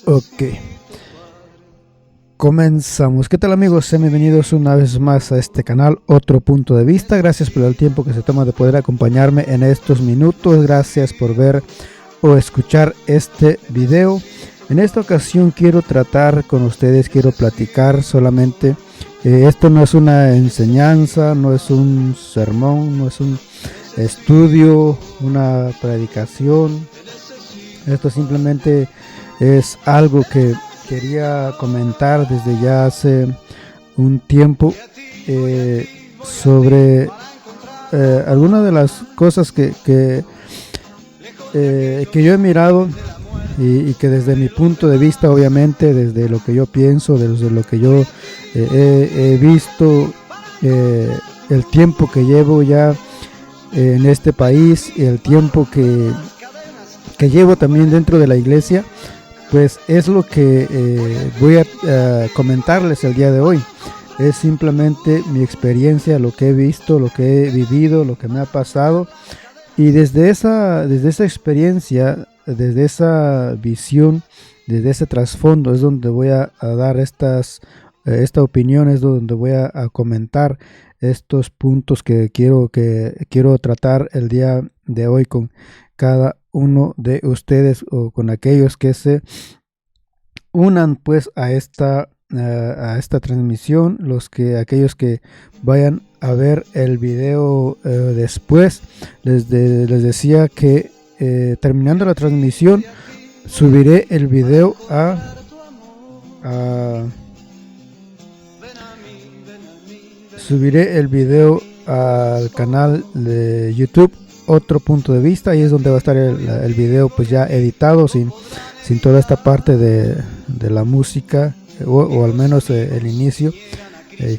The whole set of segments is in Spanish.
Ok, comenzamos. ¿Qué tal, amigos? Sean bienvenidos una vez más a este canal, Otro Punto de Vista. Gracias por el tiempo que se toma de poder acompañarme en estos minutos. Gracias por ver o escuchar este video. En esta ocasión quiero tratar con ustedes, quiero platicar solamente. Esto no es una enseñanza, no es un sermón, no es un estudio, una predicación. Esto simplemente es algo que quería comentar desde ya hace un tiempo sobre algunas de las cosas que yo he mirado y que desde mi punto de vista, obviamente, desde lo que yo pienso, desde lo que yo he visto, el tiempo que llevo ya en este país y el tiempo que llevo también dentro de la iglesia, pues es lo que voy a comentarles el día de hoy. Es simplemente mi experiencia, lo que he visto, lo que he vivido, lo que me ha pasado. Y desde esa experiencia, desde esa visión, desde ese trasfondo es donde voy a dar esta opinión, es donde voy a comentar estos puntos que quiero tratar el día de hoy con cada uno de ustedes o con aquellos que se unan pues a esta transmisión, aquellos que vayan a ver el video después. Les decía que terminando la transmisión subiré el video al canal de YouTube, Otro Punto de Vista. Ahí es donde va a estar el video pues ya editado, sin toda esta parte de la música, o al menos el inicio.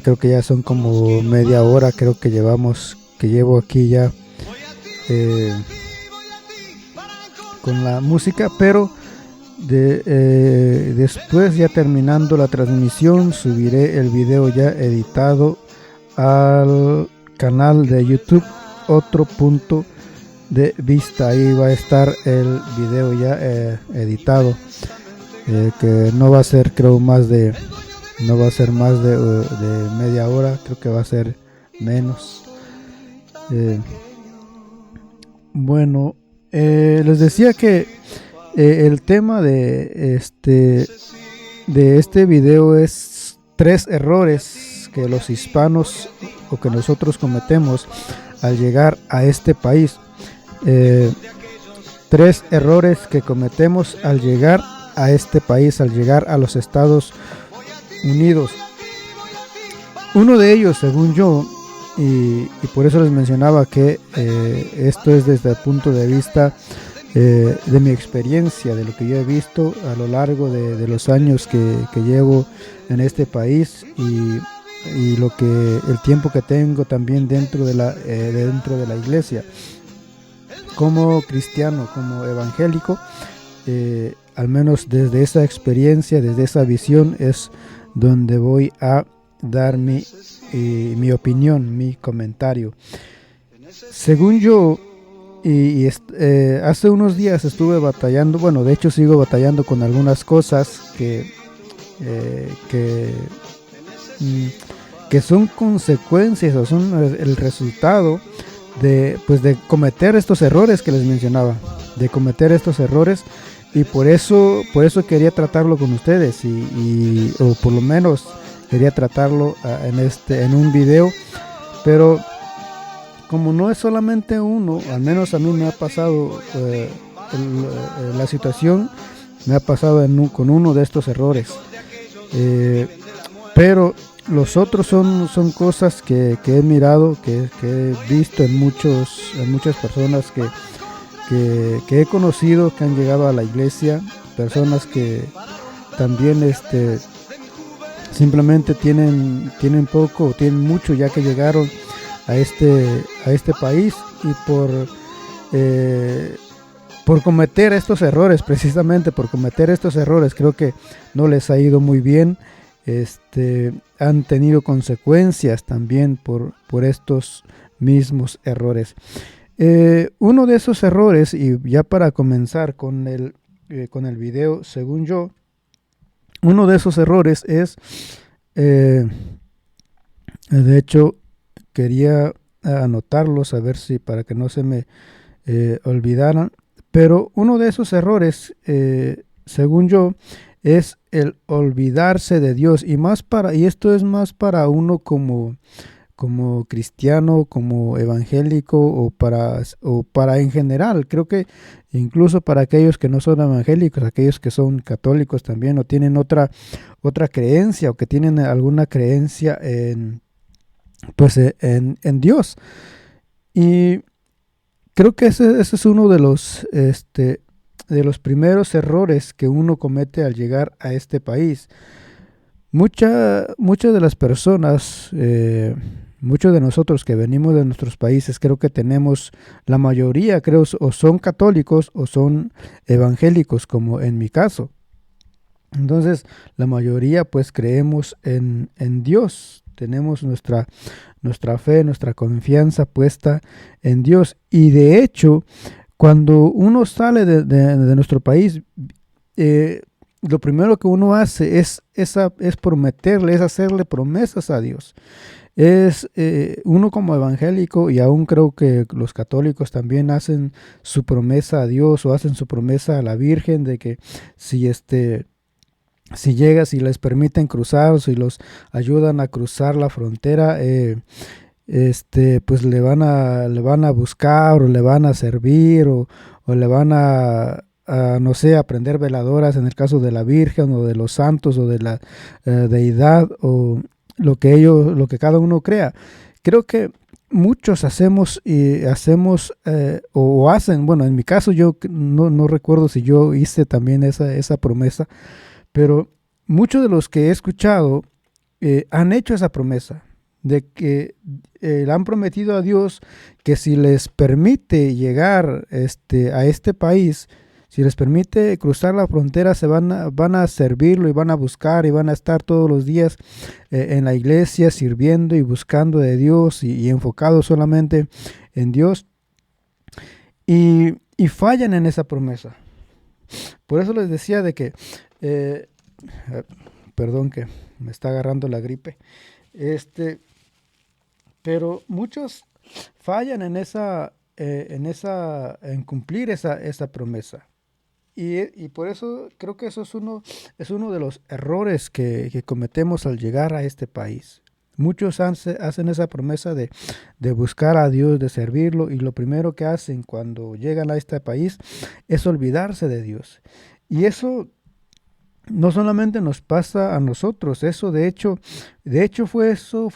Creo que ya son como media hora, creo que llevo aquí ya con la música, pero después, ya terminando la transmisión, subiré el video ya editado al canal de YouTube, Otro Punto de Vista. Ahí va a estar el video ya editado, que no va a ser, creo, más de media hora, creo que va a ser menos. Bueno, les decía que el tema de este video es 3 errores que los hispanos o que nosotros cometemos al llegar a este país. 3 errores que cometemos al llegar a este país, al llegar a los Estados Unidos. Uno de ellos, según yo, y por eso les mencionaba que esto es desde el punto de vista de mi experiencia, de lo que yo he visto a lo largo de los años que llevo en este país, y el tiempo que tengo también dentro de la iglesia, como cristiano, como evangélico. Al menos desde esa experiencia, desde esa visión, es donde voy a dar mi opinión, mi comentario. Según yo, hace unos días estuve batallando, bueno, de hecho sigo batallando con algunas cosas que son consecuencias o son el resultado de cometer estos errores que les mencionaba, y por eso quería tratarlo con ustedes, o por lo menos quería tratarlo en un video. Pero como no es solamente uno, al menos a mí me ha pasado la situación, me ha pasado con uno de estos errores, pero los otros son cosas que he mirado, que he visto en muchas personas que he conocido, que han llegado a la iglesia, personas que también simplemente tienen poco o tienen mucho ya que llegaron a este país, y por cometer estos errores, precisamente por cometer estos errores, creo que no les ha ido muy bien. Han tenido consecuencias también por estos mismos errores. Uno de esos errores, y ya para comenzar con el con el video, según yo, uno de esos errores es, eh, de hecho, quería anotarlos a ver si para que no se me olvidaran, pero uno de esos errores, según yo, es el olvidarse de Dios y esto es más para uno como cristiano, como evangélico o para en general. Creo que incluso para aquellos que no son evangélicos, aquellos que son católicos también o tienen otra creencia o que tienen alguna creencia en Dios. Y creo que ese es uno de los primeros errores que uno comete al llegar a este país. Muchas de las personas, muchos de nosotros que venimos de nuestros países, creo que tenemos, la mayoría creo, o son católicos o son evangélicos, como en mi caso. Entonces, la mayoría pues creemos en Dios, tenemos nuestra fe, nuestra confianza puesta en Dios. Y de hecho, cuando uno sale de nuestro país, lo primero que uno hace es prometerle, es hacerle promesas a Dios. Uno como evangélico, y aún creo que los católicos también hacen su promesa a Dios o hacen su promesa a la Virgen de que si llega, si les permiten cruzar o si los ayudan a cruzar la frontera, pues le van a buscar o le van a servir o le van no sé, a prender veladoras en el caso de la Virgen o de los santos o de la deidad o lo que cada uno crea. Creo que muchos hacemos o hacen, bueno, en mi caso yo no recuerdo si yo hice también esa promesa, pero muchos de los que he escuchado han hecho esa promesa de que le han prometido a Dios que si les permite llegar a este país, si les permite cruzar la frontera, van a servirlo y van a buscar y van a estar todos los días en la iglesia sirviendo y buscando de Dios y enfocados solamente en Dios y fallan en esa promesa. Por eso les decía de que, eh, perdón que me está agarrando la gripe, pero muchos fallan en cumplir esa promesa. Y por eso creo que eso es uno de los errores que cometemos al llegar a este país. Muchos hacen esa promesa de buscar a Dios, de servirlo, y lo primero que hacen cuando llegan a este país es olvidarse de Dios. Y eso no solamente nos pasa a nosotros, eso de hecho fue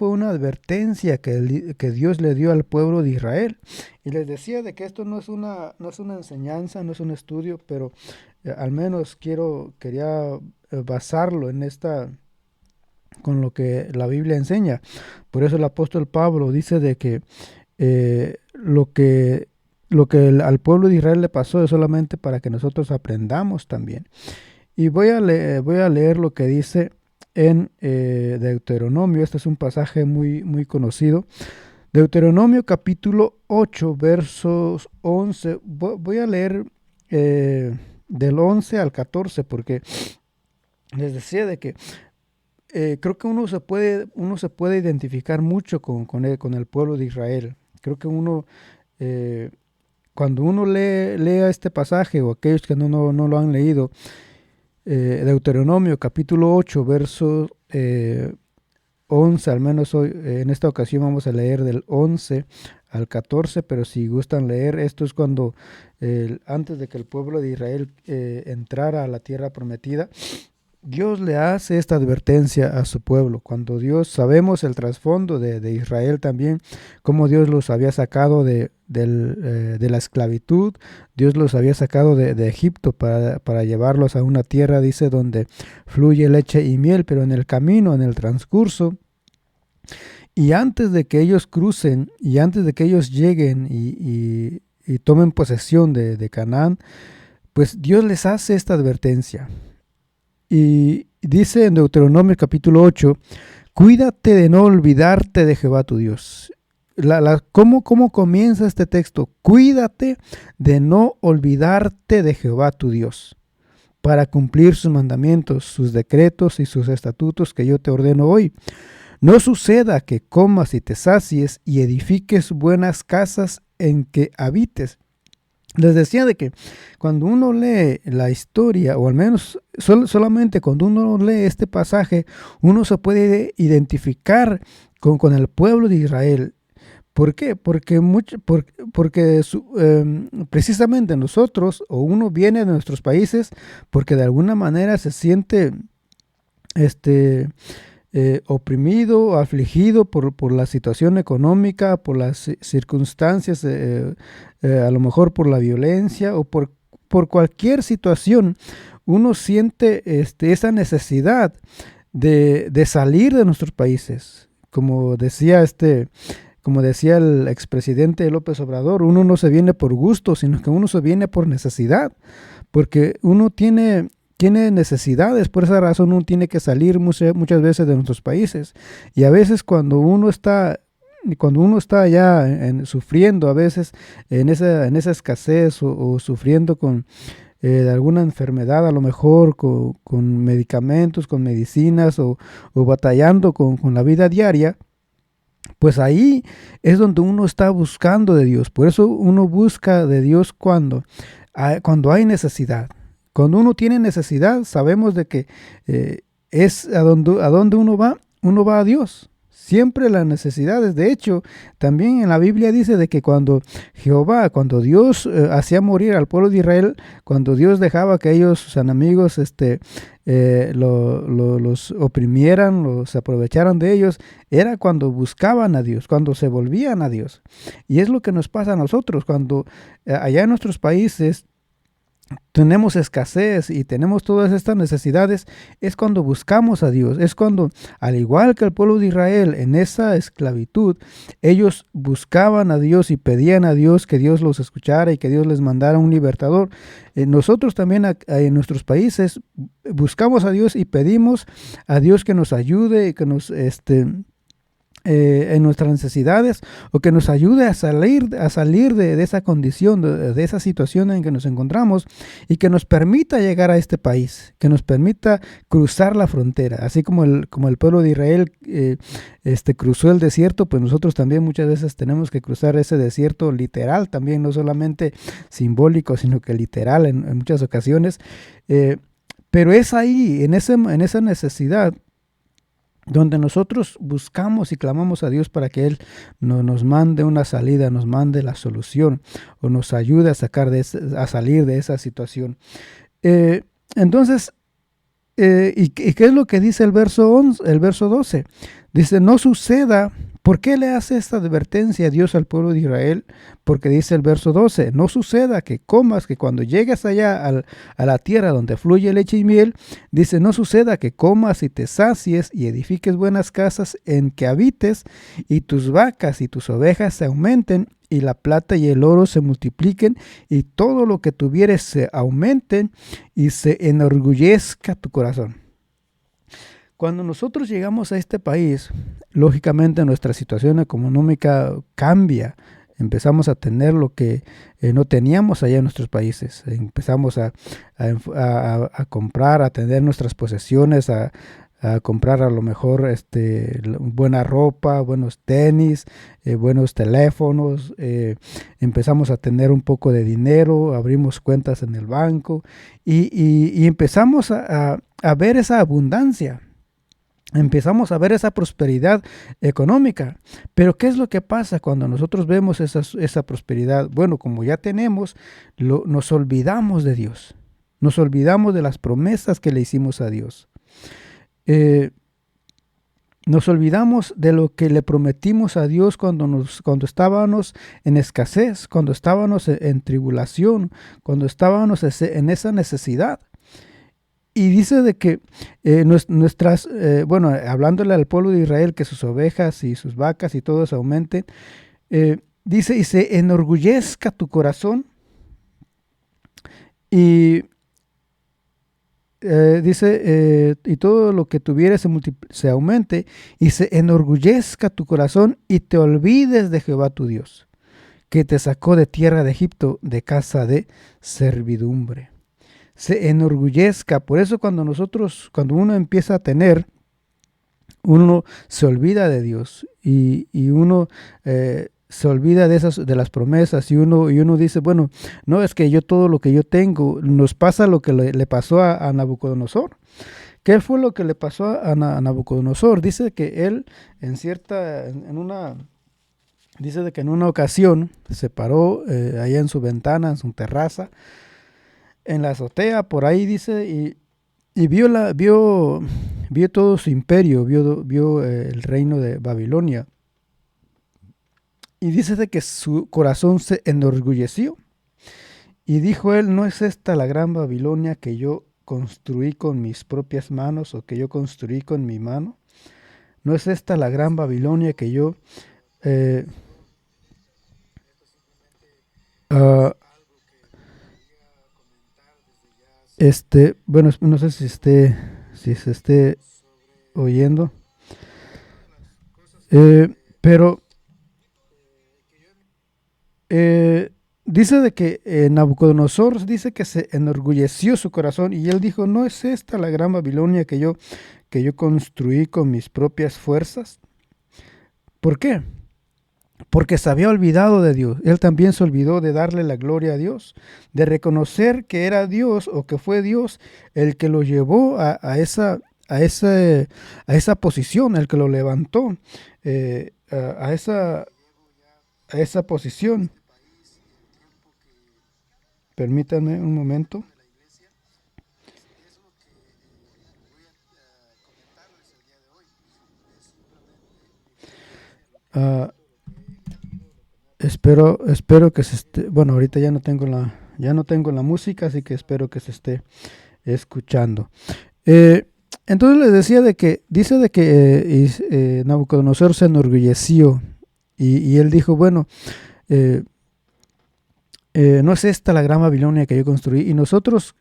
una advertencia que Dios le dio al pueblo de Israel. Y les decía de que esto no es una enseñanza, no es un estudio, pero al menos quería basarlo con lo que la Biblia enseña. Por eso el apóstol Pablo dice de que al pueblo de Israel le pasó es solamente para que nosotros aprendamos también. Y voy a leer lo que dice en Deuteronomio. Este es un pasaje muy, muy conocido. Deuteronomio capítulo 8, versos 11. Voy a leer del 11 al 14 porque les decía de que creo que uno se puede identificar mucho con el pueblo de Israel. Creo que cuando uno lea este pasaje o aquellos que no lo han leído, Deuteronomio capítulo 8, verso 11, al menos hoy, en esta ocasión vamos a leer del 11 al 14, pero si gustan leer, esto es cuando antes de que el pueblo de Israel entrara a la tierra prometida, Dios le hace esta advertencia a su pueblo. Cuando sabemos el trasfondo de Israel también, cómo Dios los había sacado de la esclavitud, Dios los había sacado de Egipto para llevarlos a una tierra, dice, donde fluye leche y miel, pero en el camino, en el transcurso, y antes de que ellos crucen, y antes de que ellos lleguen y tomen posesión de Canaán, pues Dios les hace esta advertencia. Y dice en Deuteronomio capítulo 8, cuídate de no olvidarte de Jehová tu Dios. ¿Cómo comienza este texto? Cuídate de no olvidarte de Jehová tu Dios. para cumplir sus mandamientos, sus decretos y sus estatutos que yo te ordeno hoy. No suceda que comas y te sacies y edifiques buenas casas en que habites. Les decía de que cuando uno lee la historia, o al menos solamente cuando uno lee este pasaje, uno se puede identificar con el pueblo de Israel. ¿Por qué? Porque precisamente nosotros, o uno viene de nuestros países, porque de alguna manera se siente oprimido, afligido por la situación económica, por las circunstancias, a lo mejor por la violencia o por cualquier situación, uno siente esa necesidad de salir de nuestros países. Como decía el expresidente López Obrador, uno no se viene por gusto, sino que uno se viene por necesidad, porque uno tiene necesidades. Por esa razón uno tiene que salir muchas veces de nuestros países. Y a veces cuando uno está ya sufriendo, a veces en esa escasez o sufriendo de alguna enfermedad, a lo mejor con medicamentos, con medicinas o batallando con la vida diaria, pues ahí es donde uno está buscando de Dios. Por eso uno busca de Dios cuando hay necesidad. Cuando uno tiene necesidad, sabemos de que es a donde uno va a Dios. Siempre las necesidades. De hecho, también en la Biblia dice de que cuando Dios hacía morir al pueblo de Israel, cuando Dios dejaba que ellos, sus enemigos, los oprimieran, se aprovecharan de ellos, era cuando buscaban a Dios, cuando se volvían a Dios. Y es lo que nos pasa a nosotros, cuando allá en nuestros países tenemos escasez y tenemos todas estas necesidades, es cuando buscamos a Dios, es cuando, al igual que el pueblo de Israel en esa esclavitud, ellos buscaban a Dios y pedían a Dios que Dios los escuchara y que Dios les mandara un libertador. Nosotros también en nuestros países buscamos a Dios y pedimos a Dios que nos ayude, que nos en nuestras necesidades, o que nos ayude a salir de esa condición, de esa situación en que nos encontramos, y que nos permita llegar a este país, que nos permita cruzar la frontera, así como el pueblo de Israel cruzó el desierto. Pues nosotros también muchas veces tenemos que cruzar ese desierto literal también, no solamente simbólico, sino que literal en muchas ocasiones, pero es ahí, en esa necesidad, donde nosotros buscamos y clamamos a Dios para que Él nos mande una salida, nos mande la solución, o nos ayude a salir de esa situación. Entonces, ¿y qué es lo que dice el verso 12? Dice, no suceda. ¿Por qué le hace esta advertencia a Dios al pueblo de Israel? Porque dice el verso 12, no suceda que comas, que cuando llegues allá a la tierra donde fluye leche y miel, dice, no suceda que comas y te sacies y edifiques buenas casas en que habites, y tus vacas y tus ovejas se aumenten, y la plata y el oro se multipliquen, y todo lo que tuvieres se aumenten, y se enorgullezca tu corazón. Cuando nosotros llegamos a este país, lógicamente nuestra situación económica cambia. Empezamos a tener lo que no teníamos allá en nuestros países. Empezamos a comprar, a tener nuestras posesiones, a comprar a lo mejor buena ropa, buenos tenis, buenos teléfonos. Empezamos a tener un poco de dinero, abrimos cuentas en el banco y empezamos a ver esa abundancia. Empezamos a ver esa prosperidad económica. Pero ¿qué es lo que pasa cuando nosotros vemos esa prosperidad? Bueno, como ya tenemos, nos olvidamos de Dios. Nos olvidamos de las promesas que le hicimos a Dios. Nos olvidamos de lo que le prometimos a Dios cuando estábamos en escasez, cuando estábamos en tribulación, cuando estábamos en esa necesidad. Y dice de que hablándole al pueblo de Israel, que sus ovejas y sus vacas y todo se aumenten, dice, y se enorgullezca tu corazón, y dice, y todo lo que tuvieres se aumente, y se enorgullezca tu corazón, y te olvides de Jehová tu Dios, que te sacó de tierra de Egipto, de casa de servidumbre. se enorgullezca. Por eso cuando uno empieza a tener, uno se olvida de Dios y uno se olvida de las promesas y uno dice, bueno, no es que yo todo lo que yo tengo, nos pasa lo que le pasó a Nabucodonosor. ¿Qué fue lo que le pasó a Nabucodonosor? Dice que él dice de que en una ocasión se paró allá en su ventana, en su terraza, en la azotea, por ahí dice, y vio todo su imperio, vio el reino de Babilonia. Y dice de que su corazón se enorgulleció. Y dijo él, ¿no es esta la gran Babilonia que yo construí con mis propias manos o que yo construí con mi mano? ¿No es esta la gran Babilonia que yo... eh, ah, bueno, no sé si se esté oyendo, pero dice de que Nabucodonosor dice que se enorgulleció su corazón y él dijo, ¿no es esta la gran Babilonia que yo construí con mis propias fuerzas? ¿Por qué? Porque se había olvidado de Dios. Él también se olvidó de darle la gloria a Dios, de reconocer que era Dios o que fue Dios el que lo llevó a esa posición, el que lo levantó a esa posición. Permítanme un momento. Ah, espero que se esté. Bueno, ahorita ya no tengo la música, así que espero que se esté escuchando. Entonces les decía dice de que Nabucodonosor se enorgulleció y él dijo, bueno, eh, no es esta la gran Babilonia que yo construí. Y nosotros,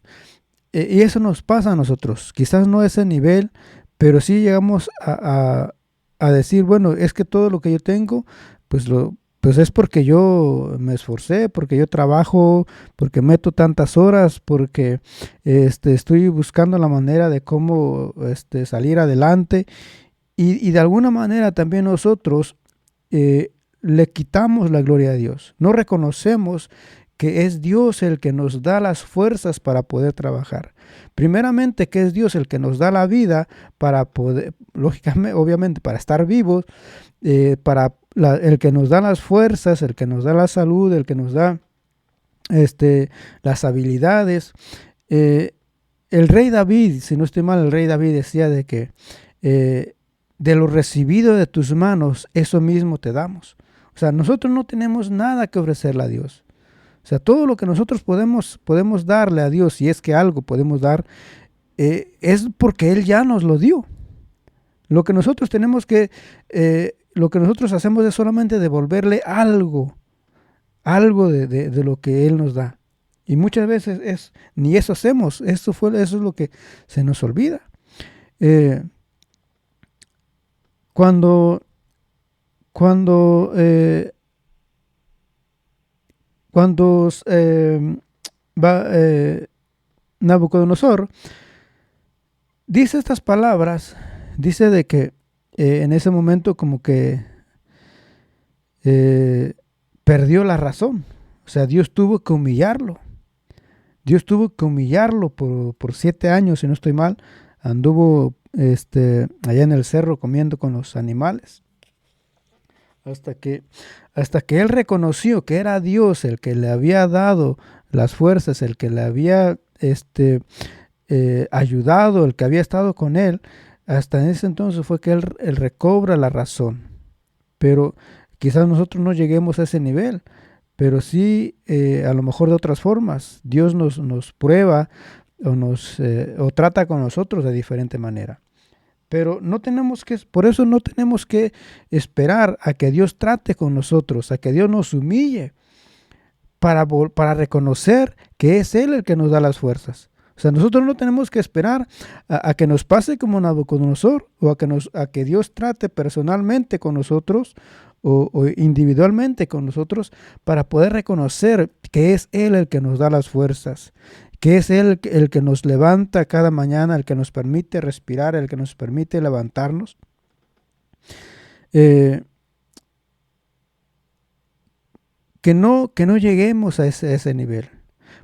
y eso nos pasa a nosotros, quizás no a ese nivel, pero sí llegamos a decir, bueno, es que todo lo que yo tengo, pues es porque yo me esforcé, porque yo trabajo, porque meto tantas horas, porque estoy buscando la manera de cómo salir adelante. Y de alguna manera también nosotros le quitamos la gloria a Dios. No reconocemos que es Dios el que nos da las fuerzas para poder trabajar. Primeramente, que es Dios el que nos da la vida para poder, lógicamente, obviamente, para estar vivos, el que nos da las fuerzas, el que nos da la salud, el que nos da las habilidades. El rey David, si no estoy mal, el rey David decía de que de lo recibido de tus manos, eso mismo te damos. O sea, nosotros no tenemos nada que ofrecerle a Dios. O sea, todo lo que nosotros podemos darle a Dios, si es que algo podemos dar, es porque Él ya nos lo dio. Lo que nosotros lo que nosotros hacemos es solamente devolverle algo de lo que Él nos da. Y muchas veces ni eso hacemos, eso es lo que se nos olvida. Cuando va Nabucodonosor, dice estas palabras, dice de que en ese momento como que perdió la razón. O sea, Dios tuvo que humillarlo. Dios tuvo que humillarlo por 7 años, si no estoy mal. Anduvo allá en el cerro comiendo con los animales. Hasta que él reconoció que era Dios el que le había dado las fuerzas, el que le había ayudado, el que había estado con él. Hasta en ese entonces fue que él recobra la razón. Pero quizás nosotros no lleguemos a ese nivel, pero sí a lo mejor de otras formas. Dios nos prueba o trata con nosotros de diferente manera. Pero por eso no tenemos que esperar a que Dios trate con nosotros, a que Dios nos humille para reconocer que es Él el que nos da las fuerzas. O sea, nosotros no tenemos que esperar a que nos pase como Nabucodonosor o a que Dios trate personalmente con nosotros o individualmente con nosotros para poder reconocer que es Él el que nos da las fuerzas, que es Él el que nos levanta cada mañana, el que nos permite respirar, el que nos permite levantarnos. Eh, que no lleguemos a ese nivel.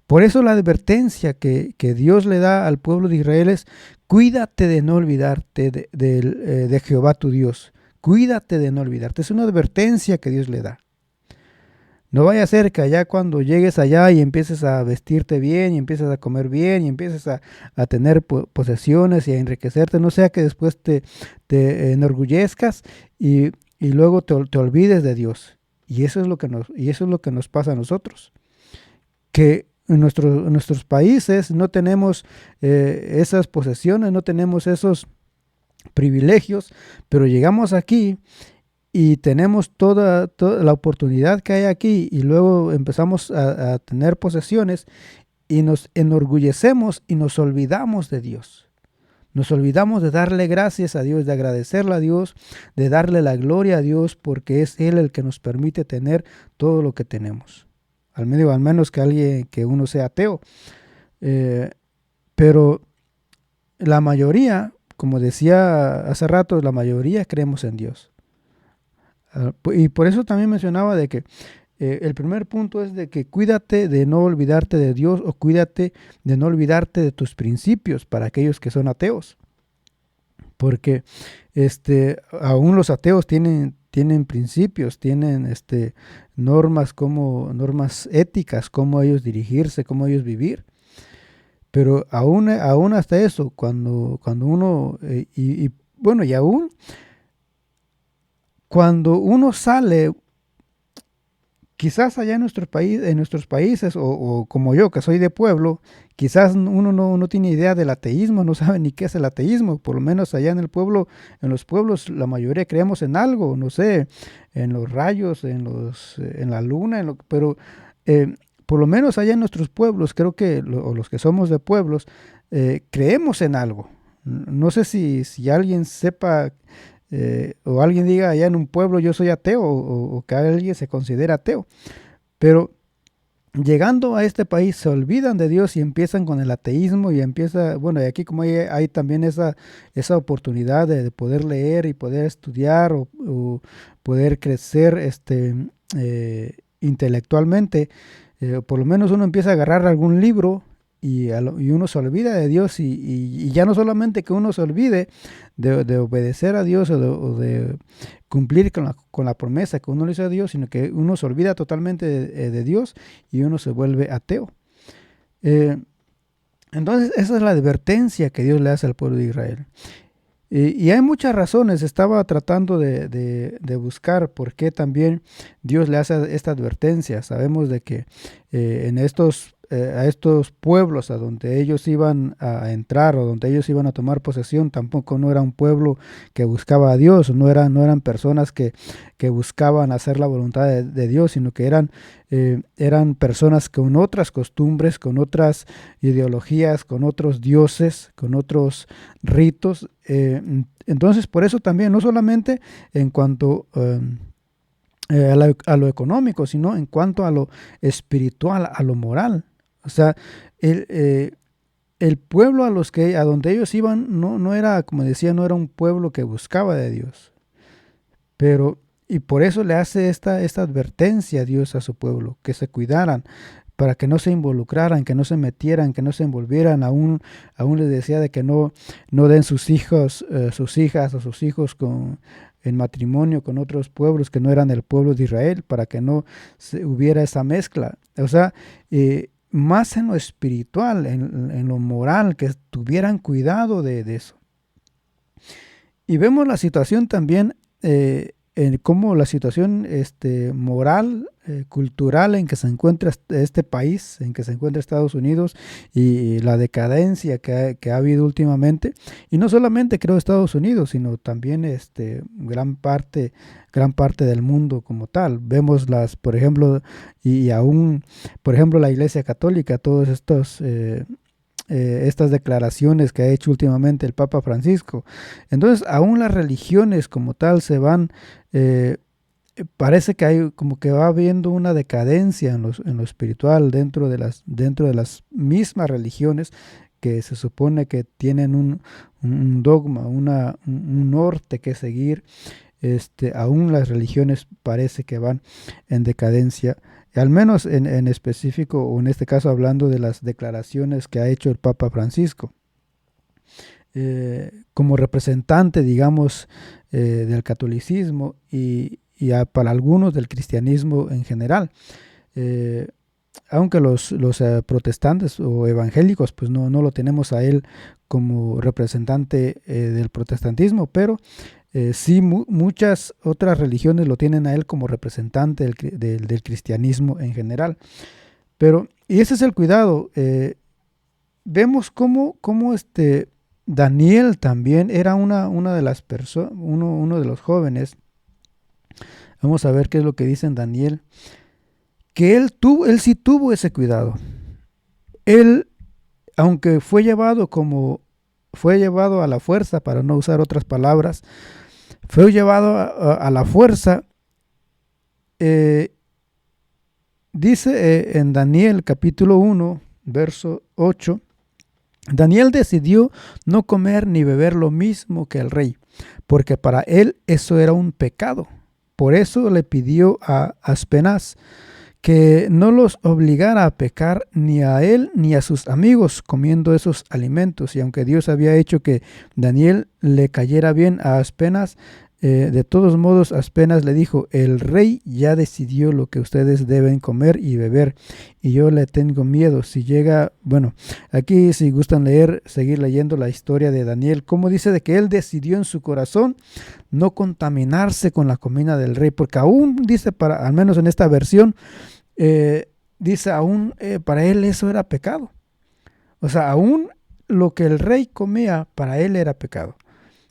Por eso la advertencia que Dios le da al pueblo de Israel es: cuídate de no olvidarte de Jehová tu Dios. Cuídate de no olvidarte. Es una advertencia que Dios le da. No vaya a ser que allá cuando llegues allá y empieces a vestirte bien, y empieces a comer bien, y empieces a tener posesiones y a enriquecerte, no sea que después te enorgullezcas y luego te olvides de Dios. Y eso es lo que nos pasa a nosotros. Que en nuestros países no tenemos esas posesiones, no tenemos esos privilegios, pero llegamos aquí y tenemos toda la oportunidad que hay aquí, y luego empezamos a tener posesiones y nos enorgullecemos y nos olvidamos de Dios. Nos olvidamos de darle gracias a Dios, de agradecerle a Dios, de darle la gloria a Dios, porque es Él el que nos permite tener todo lo que tenemos. Al menos que uno sea ateo. Pero la mayoría, como decía hace rato, la mayoría creemos en Dios. Y por eso también mencionaba de que el primer punto es de que cuídate de no olvidarte de Dios, o cuídate de no olvidarte de tus principios para aquellos que son ateos. Porque aún los ateos tienen principios, tienen normas éticas, cómo ellos dirigirse, cómo ellos vivir. Pero aún hasta eso, cuando uno, bueno, y aún cuando uno sale, quizás allá en nuestros países, o como yo, que soy de pueblo, quizás uno no tiene idea del ateísmo, no sabe ni qué es el ateísmo. Por lo menos allá en los pueblos, la mayoría creemos en algo, no sé, en los rayos, en la luna, pero por lo menos allá en nuestros pueblos, creo que o los que somos de pueblos, creemos en algo. No sé si alguien sepa, o alguien diga allá en un pueblo yo soy ateo, o que alguien se considera ateo. Pero llegando a este país se olvidan de Dios y empiezan con el ateísmo, y bueno, y aquí como hay también esa oportunidad de poder leer y poder estudiar, o poder crecer intelectualmente. Por lo menos uno empieza a agarrar algún libro, y uno se olvida de Dios, y ya no solamente que uno se olvide de obedecer a Dios, o de cumplir con la promesa que uno le hizo a Dios, sino que uno se olvida totalmente de Dios, y uno se vuelve ateo. Entonces esa es la advertencia que Dios le hace al pueblo de Israel. Y hay muchas razones. Estaba tratando de buscar por qué también Dios le hace esta advertencia. Sabemos de que a estos pueblos a donde ellos iban a entrar, o donde ellos iban a tomar posesión, tampoco no era un pueblo que buscaba a Dios, no eran personas que buscaban hacer la voluntad de Dios, sino que eran personas con otras costumbres, con otras ideologías, con otros dioses, con otros ritos. Entonces, por eso también, no solamente en cuanto a lo económico, sino en cuanto a lo espiritual, a lo moral. O sea, el pueblo a donde ellos iban no era, como decía, no era un pueblo que buscaba de Dios. Y por eso le hace esta advertencia a Dios a su pueblo, que se cuidaran, para que no se involucraran, que no se metieran, que no se envolvieran. Aún les decía de que no den sus hijos, sus hijas o sus hijos en matrimonio con otros pueblos que no eran el pueblo de Israel, para que no hubiera esa mezcla. O sea, más en lo espiritual, en lo moral, que tuvieran cuidado de eso. Y vemos la situación también, en cómo la situación moral, cultural en que se encuentra este país, en que se encuentra Estados Unidos, y la decadencia que ha habido últimamente. Y no solamente creo Estados Unidos, sino también gran parte del mundo como tal. Vemos por ejemplo, y aún, por ejemplo, la Iglesia Católica, todos estos estas declaraciones que ha hecho últimamente el Papa Francisco. Entonces, aún las religiones como tal se van parece que hay como que va habiendo una decadencia en lo espiritual dentro de las mismas religiones que se supone que tienen un dogma, un norte que seguir. Aún las religiones parece que van en decadencia, al menos en específico, o en este caso hablando de las declaraciones que ha hecho el Papa Francisco. Como representante, digamos, del catolicismo para algunos del cristianismo en general. Eh, Aunque los protestantes o evangélicos, pues no lo tenemos a él como representante del protestantismo, pero sí muchas otras religiones lo tienen a él como representante del cristianismo en general. Pero, y ese es el cuidado. Vemos cómo Daniel también era una de las personas, uno de los jóvenes. Vamos a ver qué es lo que dice en Daniel. Que él sí tuvo ese cuidado. Él, aunque fue llevado a la fuerza, para no usar otras palabras, fue llevado a la fuerza. Dice en Daniel capítulo 1, verso 8, Daniel decidió no comer ni beber lo mismo que el rey, porque para él eso era un pecado. Por eso le pidió a Aspenaz que no los obligara a pecar ni a él ni a sus amigos comiendo esos alimentos. Y aunque Dios había hecho que Daniel le cayera bien a Aspenaz, de todos modos Aspenaz le dijo: el rey ya decidió lo que ustedes deben comer y beber, y yo le tengo miedo. Si llega, bueno, aquí si gustan seguir leyendo la historia de Daniel, como dice de que él decidió en su corazón no contaminarse con la comida del rey, porque aún dice, al menos en esta versión, dice aún para él eso era pecado. O sea, aún lo que el rey comía para él era pecado.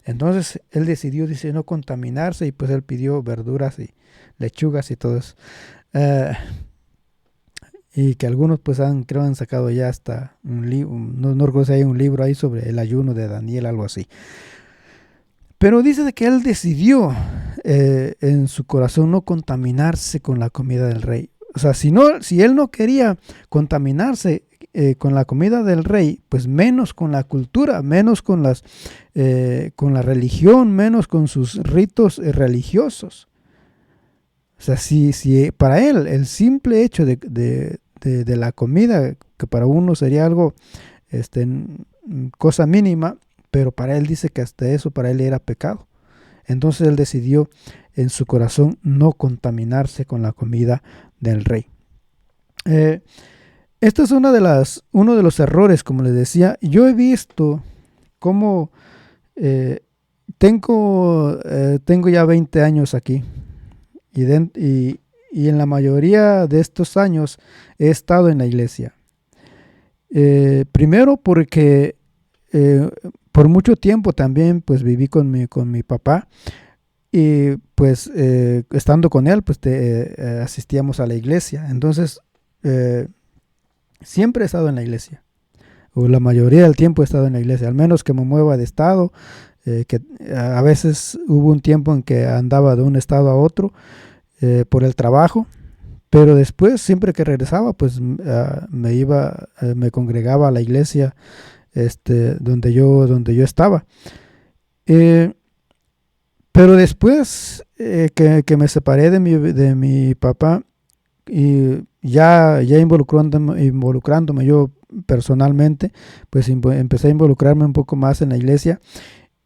Entonces él decidió, dice, no contaminarse, y pues él pidió verduras y lechugas y todo eso. Y que algunos pues creo han sacado ya hasta un libro, no recuerdo si hay un libro ahí sobre el ayuno de Daniel, algo así. Pero dice de que él decidió en su corazón no contaminarse con la comida del rey. O sea, si él no quería contaminarse con la comida del rey, pues menos con la cultura, menos con la religión, menos con sus ritos religiosos. O sea, si para él el simple hecho de la comida, que para uno sería algo, cosa mínima, pero para él dice que hasta eso para él era pecado. Entonces él decidió en su corazón no contaminarse con la comida del rey. Esto es uno de los errores, como les decía. Yo he visto cómo tengo ya 20 años aquí, y en la mayoría de estos años he estado en la iglesia. Primero porque por mucho tiempo también pues viví con mi papá, y pues estando con él pues asistíamos a la iglesia. Entonces siempre he estado en la iglesia, o la mayoría del tiempo he estado en la iglesia, al menos que me mueva de estado, que a veces hubo un tiempo en que andaba de un estado a otro por el trabajo, pero después siempre que regresaba pues me congregaba a la iglesia donde yo estaba. Pero después que me separé de mi papá, y ya involucrándome yo personalmente, pues empecé a involucrarme un poco más en la iglesia,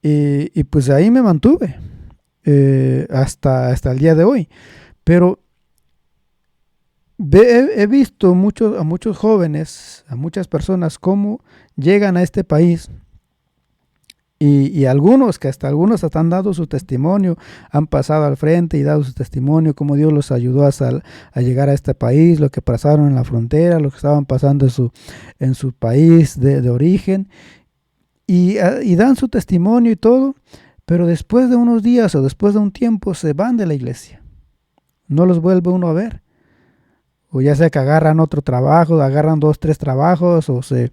y pues ahí me mantuve hasta el día de hoy. Pero he visto a muchos jóvenes, a muchas personas, cómo llegan a este país, y algunos hasta han dado su testimonio, han pasado al frente y dado su testimonio, cómo Dios los ayudó a llegar a este país, lo que pasaron en la frontera, lo que estaban pasando en su país de origen, y dan su testimonio y todo, pero después de unos días o después de un tiempo se van de la iglesia. No los vuelve uno a ver. O ya sea que agarran otro trabajo, agarran 2, 3 trabajos, o se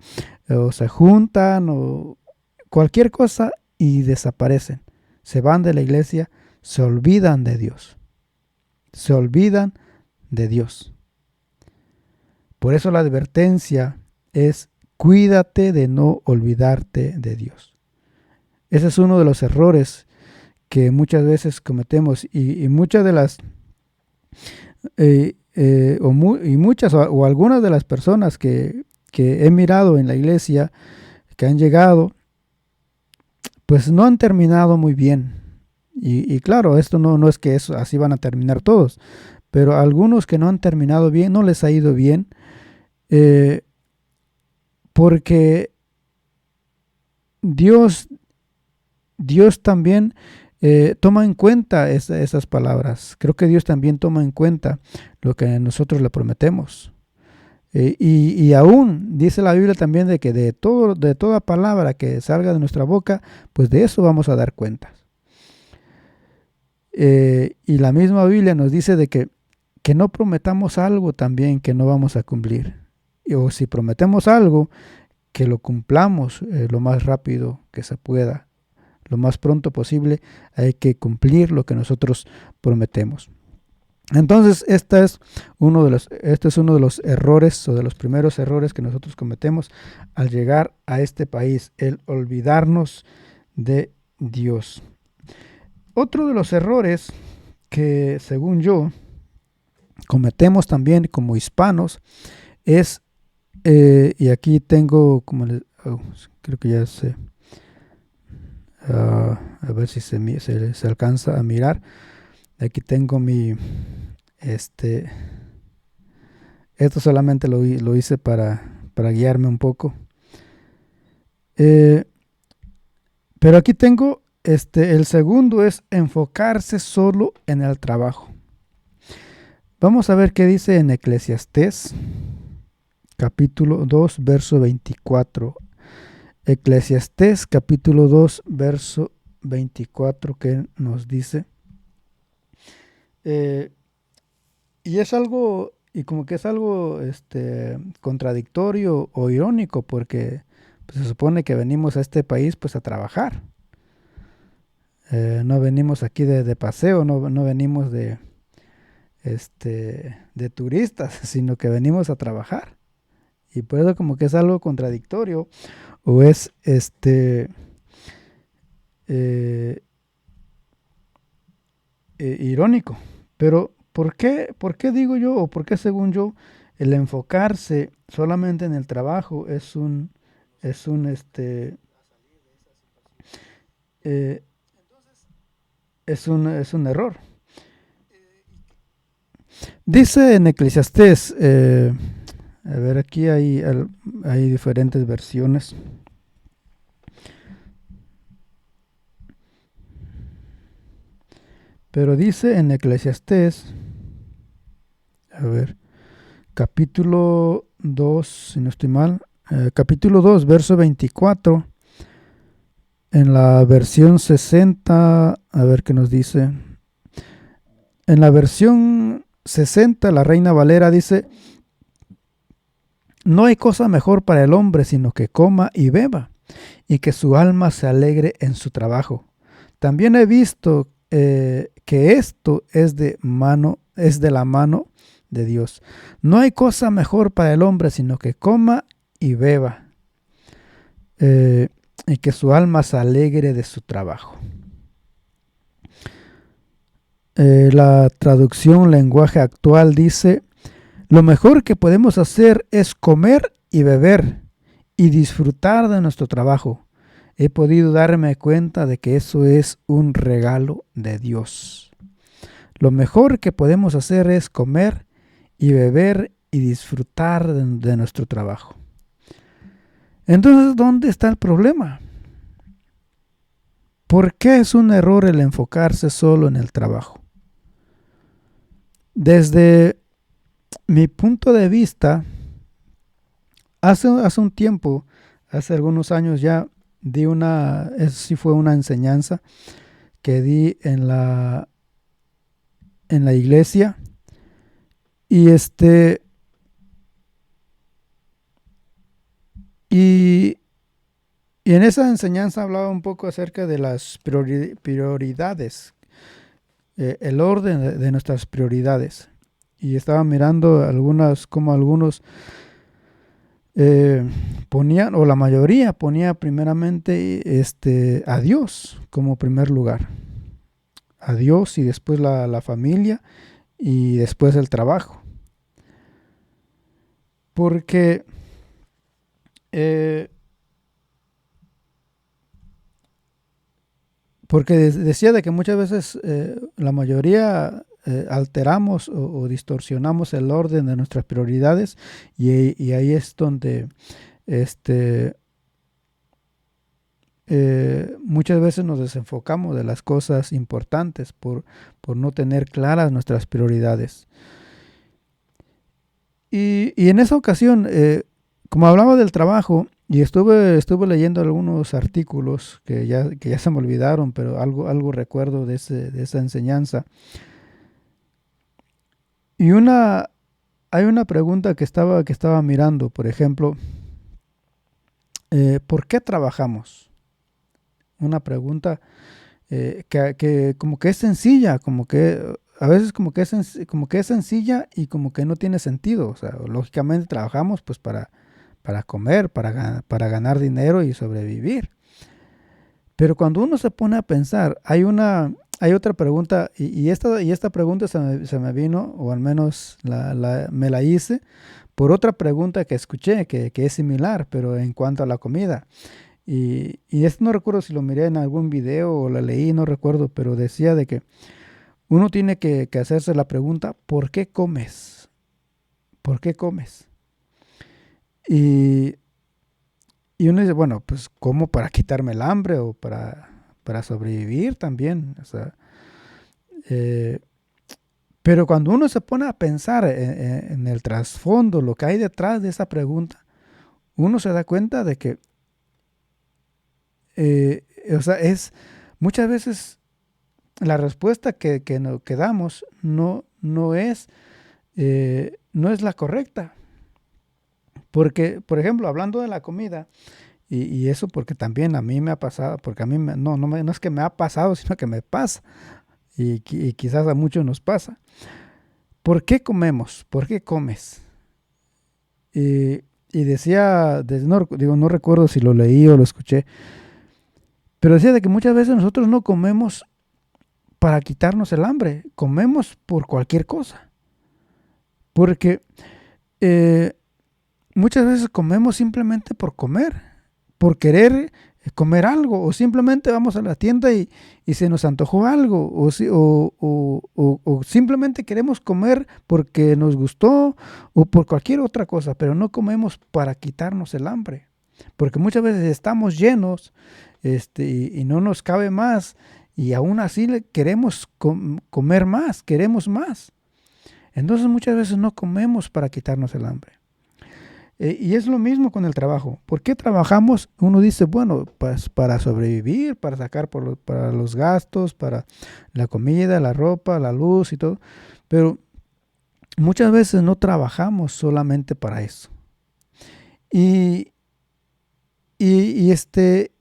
juntan, o cualquier cosa, y desaparecen. Se van de la iglesia, se olvidan de Dios. se olvidan de Dios. Por eso la advertencia es: cuídate de no olvidarte de Dios. Ese es uno de los errores que muchas veces cometemos, y muchas de las muchas o algunas de las personas que he mirado en la iglesia, que han llegado, pues no han terminado muy bien. Y claro, esto no es que así van a terminar todos, pero algunos que no han terminado bien, no les ha ido bien, porque Dios también toma en cuenta esas palabras. Creo que Dios también toma en cuenta lo que nosotros le prometemos. Y aún dice la Biblia también de que de toda palabra que salga de nuestra boca, pues de eso vamos a dar cuentas. Y la misma Biblia nos dice de que no prometamos algo también que no vamos a cumplir. O si prometemos algo, que lo cumplamos lo más rápido que se pueda. Lo más pronto posible hay que cumplir lo que nosotros prometemos. Entonces, este es uno de los errores, o de los primeros errores que nosotros cometemos al llegar a este país, el olvidarnos de Dios. Otro de los errores que, según yo, cometemos también como hispanos es, y aquí tengo, creo que ya sé, a ver si se alcanza a mirar. Aquí tengo esto solamente lo hice para guiarme un poco. Pero aquí tengo, el segundo es enfocarse solo en el trabajo. Vamos a ver qué dice en Eclesiastés, capítulo 2, verso 24. Eclesiastés, capítulo 2, verso 24, que nos dice... y es algo, y como que es algo contradictorio o irónico, porque pues, se supone que venimos a este país pues a trabajar. No venimos aquí de paseo, no venimos de turistas, sino que venimos a trabajar. Y por eso como que es algo contradictorio, o es irónico. Pero ¿por qué digo yo, o por qué según yo, el enfocarse solamente en el trabajo es un eh, es un error? Dice en Eclesiastés, a ver, aquí hay diferentes versiones. Pero dice en Eclesiastés, a ver, capítulo 2, si no estoy mal, capítulo 2, verso 24, en la versión 60, a ver qué nos dice. En la versión 60, la Reina Valera dice: no hay cosa mejor para el hombre sino que coma y beba, y que su alma se alegre en su trabajo. También he visto que esto es de la mano de Dios. No hay cosa mejor para el hombre sino que coma y beba, y que su alma se alegre de su trabajo. La traducción lenguaje actual dice: lo mejor que podemos hacer es comer y beber y disfrutar de nuestro trabajo. He podido darme cuenta de que eso es un regalo de Dios. Lo mejor que podemos hacer es comer y beber y disfrutar de nuestro trabajo. Entonces, ¿dónde está el problema? ¿Por qué es un error el enfocarse solo en el trabajo? Desde mi punto de vista, hace un tiempo, hace algunos años ya, eso sí fue una enseñanza que di en la iglesia, y y en esa enseñanza hablaba un poco acerca de las prioridades, el orden de nuestras prioridades. Y estaba mirando algunos ponían, o la mayoría ponía primeramente a Dios como primer lugar. A Dios y después la familia y después el trabajo. Porque eh, decía de que muchas veces la mayoría alteramos o distorsionamos el orden de nuestras prioridades y ahí es donde muchas veces nos desenfocamos de las cosas importantes por no tener claras nuestras prioridades. Y en esa ocasión, como hablaba del trabajo, y estuve leyendo algunos artículos que ya se me olvidaron, pero algo recuerdo de esa enseñanza. Y hay una pregunta que estaba mirando, por ejemplo, ¿por qué trabajamos? Una pregunta que como que es sencilla, como que a veces como que es sencilla y como que no tiene sentido. O sea, lógicamente trabajamos pues para comer, para ganar dinero y sobrevivir. Pero cuando uno se pone a pensar, hay otra pregunta, y esta pregunta se me vino, o al menos me la hice, por otra pregunta que escuché, que es similar, pero en cuanto a la comida. Y esto no recuerdo si lo miré en algún video o la leí, no recuerdo, pero decía de que uno tiene que hacerse la pregunta, ¿por qué comes? ¿Por qué comes? Y, y uno dice, bueno, pues como para quitarme el hambre o para sobrevivir también. O sea, eh, pero cuando uno se pone a pensar en el trasfondo, lo que hay detrás de esa pregunta, uno se da cuenta de que, o sea, muchas veces la respuesta que damos no es la correcta. Porque, por ejemplo, hablando de la comida, y eso porque también a mí me ha pasado, porque a mí no es que me ha pasado, sino que me pasa, y quizás a muchos nos pasa. ¿Por qué comemos? ¿Por qué comes? Y, y decía, no recuerdo si lo leí o lo escuché, pero decía de que muchas veces nosotros no comemos para quitarnos el hambre, comemos por cualquier cosa. Porque eh, muchas veces comemos simplemente por comer, por querer comer algo, o simplemente vamos a la tienda y se nos antojó algo, o simplemente queremos comer porque nos gustó o por cualquier otra cosa, pero no comemos para quitarnos el hambre, porque muchas veces estamos llenos y no nos cabe más y aún así queremos comer más, queremos más. Entonces muchas veces no comemos para quitarnos el hambre. Y es lo mismo con el trabajo. ¿Por qué trabajamos? Uno dice, bueno, pues para sobrevivir, para sacar para los gastos, para la comida, la ropa, la luz y todo. Pero muchas veces no trabajamos solamente para eso. Y, y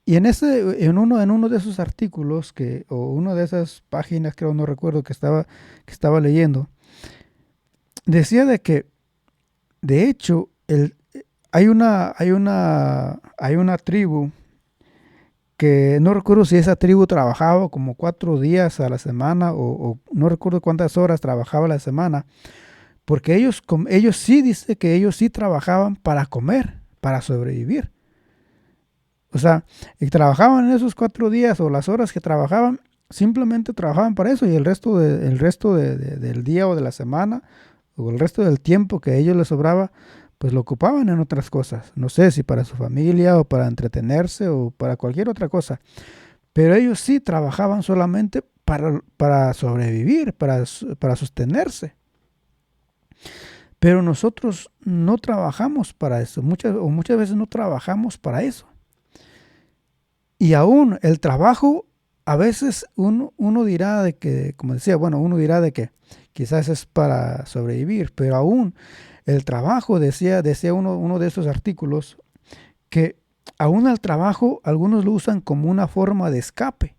en uno de esos artículos o una de esas páginas, creo, no recuerdo, que estaba leyendo, decía de que, de hecho, hay una tribu que no recuerdo si esa tribu trabajaba como 4 días a la semana o no recuerdo cuántas horas trabajaba a la semana, porque ellos sí dice que ellos sí trabajaban para comer, para sobrevivir. O sea, y trabajaban en esos 4 días o las horas que trabajaban, simplemente trabajaban para eso y el resto del día o de la semana o el resto del tiempo que a ellos les sobraba, pues lo ocupaban en otras cosas. No sé si para su familia o para entretenerse o para cualquier otra cosa. Pero ellos sí trabajaban solamente para sobrevivir, para sostenerse. Pero nosotros no trabajamos para eso. Muchas veces no trabajamos para eso. Y aún el trabajo, a veces uno dirá de que, como decía, bueno, uno dirá de que quizás es para sobrevivir, pero aún el trabajo, decía uno de esos artículos, que aún al trabajo algunos lo usan como una forma de escape.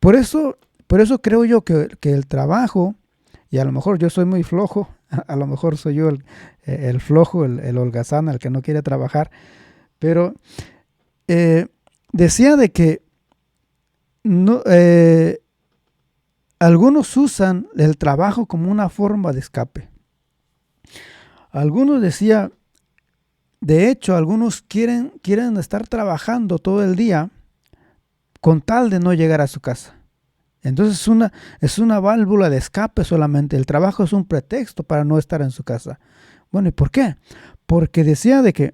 Por eso, por eso creo yo que el trabajo, y a lo mejor yo soy muy flojo, a lo mejor soy yo el flojo, el holgazán, el que no quiere trabajar, pero eh, decía de que no, algunos usan el trabajo como una forma de escape. Algunos decía, de hecho, algunos quieren estar trabajando todo el día con tal de no llegar a su casa. Entonces es una válvula de escape solamente. El trabajo es un pretexto para no estar en su casa. Bueno, ¿y por qué? Porque decía de que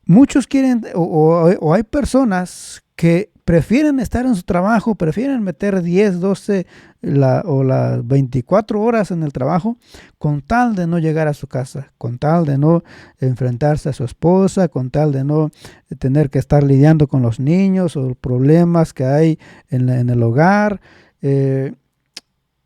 muchos quieren, o hay personas que prefieren estar en su trabajo, prefieren meter 10, 12 o las 24 horas en el trabajo con tal de no llegar a su casa, con tal de no enfrentarse a su esposa, con tal de no tener que estar lidiando con los niños o problemas que hay en el hogar. eh,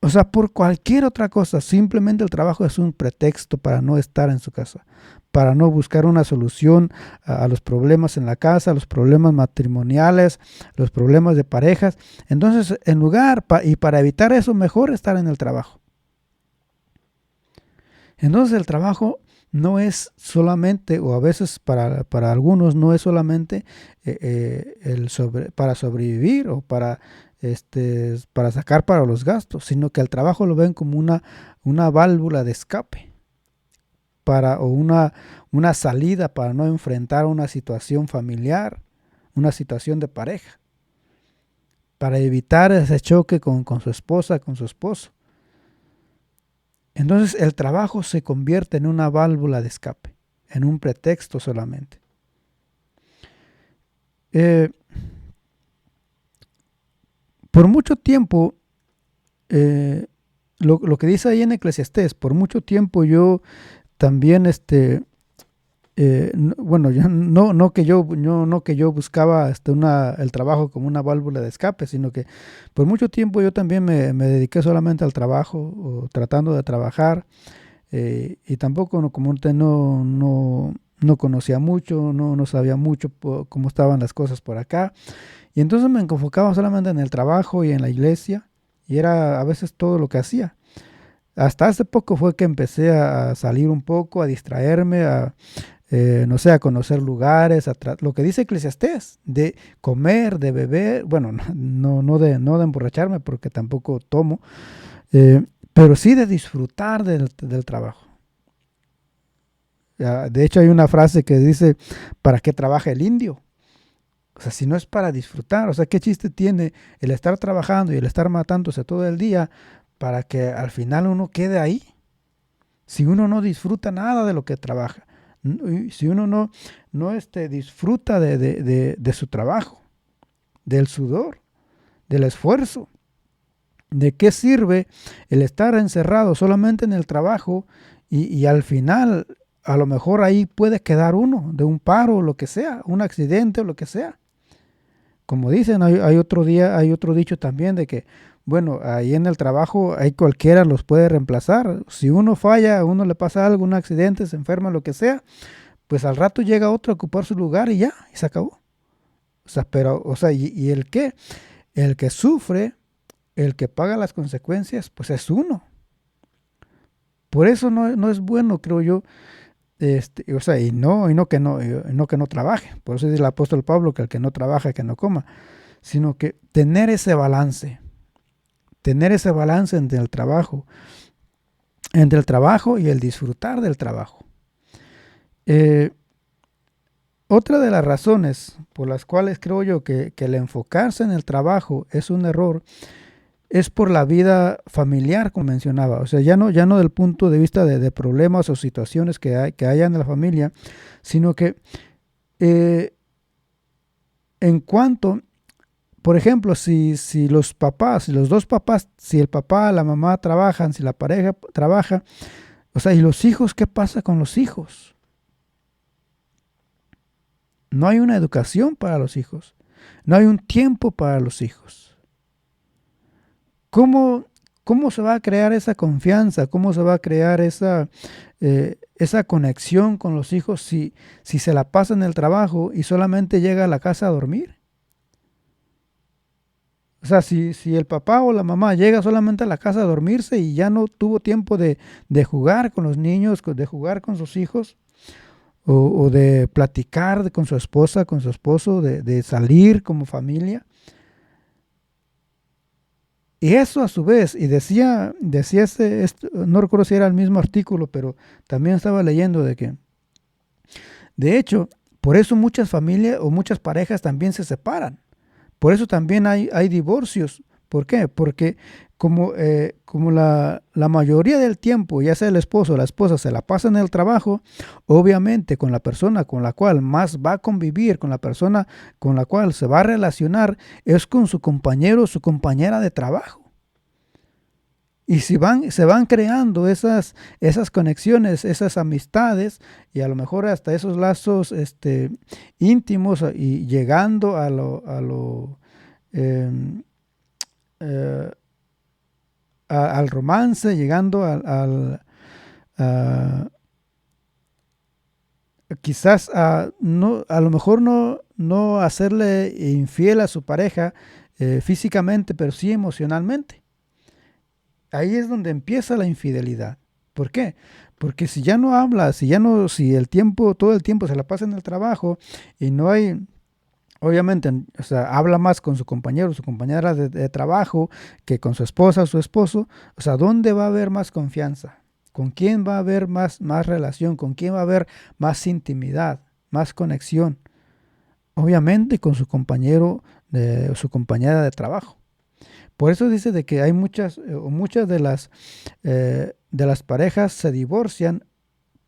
o sea, por cualquier otra cosa, simplemente el trabajo es un pretexto para no estar en su casa, para no buscar una solución a los problemas en la casa, a los problemas matrimoniales, los problemas de parejas. Entonces, en lugar, y para evitar eso, mejor estar en el trabajo. Entonces, el trabajo no es solamente, o a veces para algunos no es solamente para sobrevivir o para sacar para los gastos, sino que el trabajo lo ven como una válvula de escape o una salida para no enfrentar una situación familiar, una situación de pareja, para evitar ese choque con su esposa, con su esposo. Entonces el trabajo se convierte en una válvula de escape, en un pretexto solamente. Por mucho tiempo, lo que dice ahí en Eclesiastés, por mucho tiempo yo también, bueno, yo, no que yo buscaba el trabajo como una válvula de escape, sino que por mucho tiempo yo también me dediqué solamente al trabajo, o tratando de trabajar, y tampoco no conocía mucho, no sabía mucho cómo estaban las cosas por acá, y entonces me enfocaba solamente en el trabajo y en la iglesia, y era a veces todo lo que hacía. Hasta hace poco fue que empecé a salir un poco, a distraerme, no sé, a conocer lugares, lo que dice Eclesiastés, de comer, de beber, bueno, no de emborracharme porque tampoco tomo, pero sí de disfrutar del trabajo. De hecho hay una frase que dice, ¿para qué trabaja el indio? O sea, si no es para disfrutar, o sea, ¿qué chiste tiene el estar trabajando y el estar matándose todo el día para que al final uno quede ahí? Si uno no disfruta nada de lo que trabaja, si uno no disfruta de su trabajo, del sudor, del esfuerzo, ¿de qué sirve el estar encerrado solamente en el trabajo y al final a lo mejor ahí puede quedar uno de un paro o lo que sea, un accidente o lo que sea? Como dicen, hay otro dicho también de que, bueno, ahí en el trabajo hay cualquiera los puede reemplazar. Si uno falla, a uno le pasa algo, un accidente, se enferma, lo que sea, pues al rato llega otro a ocupar su lugar y ya, y se acabó. O sea, pero, o sea, ¿y el qué? El que sufre, el que paga las consecuencias, pues es uno. Por eso no es bueno, creo yo, o sea, no que no trabaje. Por eso dice el apóstol Pablo que el que no trabaja, que no coma. Sino que tener ese balance entre el trabajo y el disfrutar del trabajo. Otra de las razones por las cuales creo yo que el enfocarse en el trabajo es un error es por la vida familiar, como mencionaba. O sea, ya no del punto de vista de problemas o situaciones que haya en la familia, sino que en cuanto, por ejemplo, si los papás, si los dos papás, si el papá, la mamá trabajan, si la pareja trabaja, o sea, ¿y los hijos? ¿Qué pasa con los hijos? No hay una educación para los hijos. No hay un tiempo para los hijos. ¿Cómo, cómo se va a crear esa confianza? ¿Cómo se va a crear esa conexión con los hijos si se la pasa en el trabajo y solamente llega a la casa a dormir? O sea, si el papá o la mamá llega solamente a la casa a dormirse y ya no tuvo tiempo de jugar con los niños, de jugar con sus hijos, o de platicar con su esposa, con su esposo, de salir como familia. Y eso a su vez, y decía no recuerdo si era el mismo artículo, pero también estaba leyendo de que, de hecho, por eso muchas familias o muchas parejas también se separan. Por eso también hay divorcios. ¿Por qué? Porque como la mayoría del tiempo, ya sea el esposo o la esposa, se la pasa en el trabajo, obviamente con la persona con la cual más va a convivir, con la persona con la cual se va a relacionar, es con su compañero o su compañera de trabajo. Y si se van creando esas conexiones, esas amistades y a lo mejor hasta esos lazos íntimos y llegando em, eh, al romance, llegando a- quizás no, a lo mejor no hacerle infiel a su pareja físicamente, pero sí emocionalmente. Ahí es donde empieza la infidelidad. ¿Por qué? Porque si ya no habla, si el tiempo, todo el tiempo se la pasa en el trabajo y no hay, obviamente, o sea, habla más con su compañero, su compañera de trabajo que con su esposa o su esposo, o sea, ¿dónde va a haber más confianza? ¿Con quién va a haber más relación? ¿Con quién va a haber más intimidad, más conexión? Obviamente con su compañero o su compañera de trabajo. Por eso dice de que hay muchas de las parejas se divorcian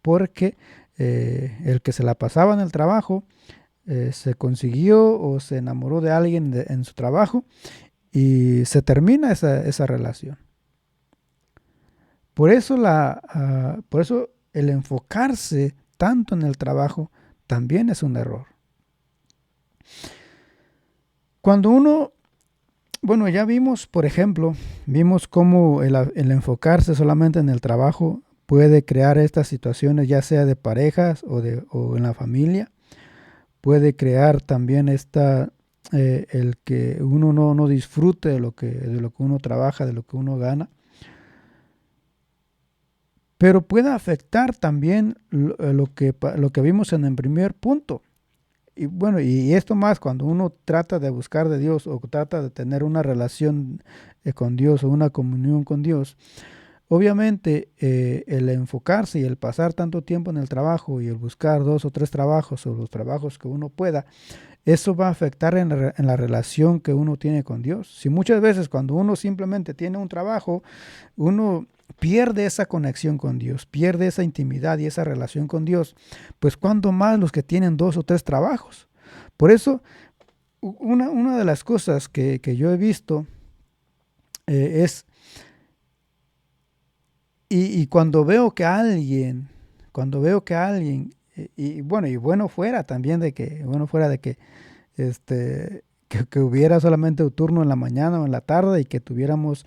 porque el que se la pasaba en el trabajo se consiguió o se enamoró de alguien en su trabajo y se termina esa relación. Por eso el enfocarse tanto en el trabajo también es un error. Cuando uno Bueno, ya vimos, por ejemplo, vimos cómo el enfocarse solamente en el trabajo puede crear estas situaciones, ya sea de parejas o en la familia. Puede crear también el que uno no disfrute de lo que uno trabaja, de lo que uno gana. Pero puede afectar también lo que vimos en el primer punto. Y bueno, y esto más cuando uno trata de buscar de Dios o trata de tener una relación con Dios o una comunión con Dios. Obviamente, el enfocarse y el pasar tanto tiempo en el trabajo y el buscar 2 o 3 trabajos o los trabajos que uno pueda, eso va a afectar en la relación que uno tiene con Dios. Si muchas veces cuando uno simplemente tiene un trabajo, uno pierde esa conexión con Dios, pierde esa intimidad y esa relación con Dios, pues cuando más los que tienen 2 o 3 trabajos. Por eso, una de las cosas que yo he visto es y cuando veo que alguien, y bueno fuera también de que que hubiera solamente un turno en la mañana o en la tarde y que tuviéramos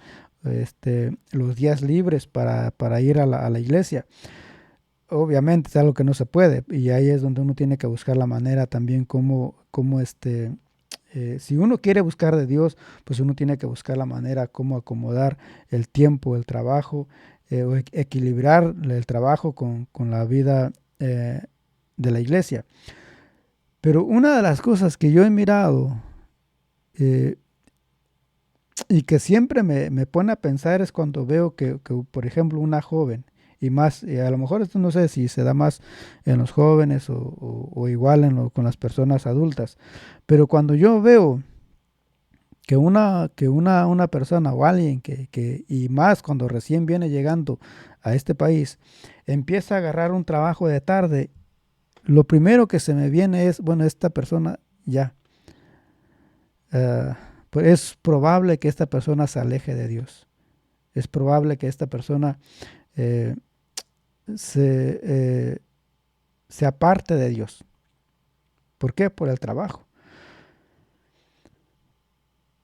los días libres para ir a la iglesia. Obviamente es algo que no se puede y ahí es donde uno tiene que buscar la manera también si uno quiere buscar de Dios, pues uno tiene que buscar la manera cómo acomodar el tiempo, el trabajo, o equilibrar el trabajo con la vida de la iglesia. Pero una de las cosas que yo he mirado eh, y que siempre me pone a pensar es cuando veo que, por ejemplo, una joven, y más, a lo mejor esto no sé si se da más en los jóvenes o igual con las personas adultas, pero cuando yo veo que una persona o alguien y más cuando recién viene llegando a este país, empieza a agarrar un trabajo de tarde, lo primero que se me viene es, bueno, esta persona ya, eh, pues es probable que esta persona se aleje de Dios. Es probable que esta persona eh, se, eh, se aparte de Dios. ¿Por qué? Por el trabajo.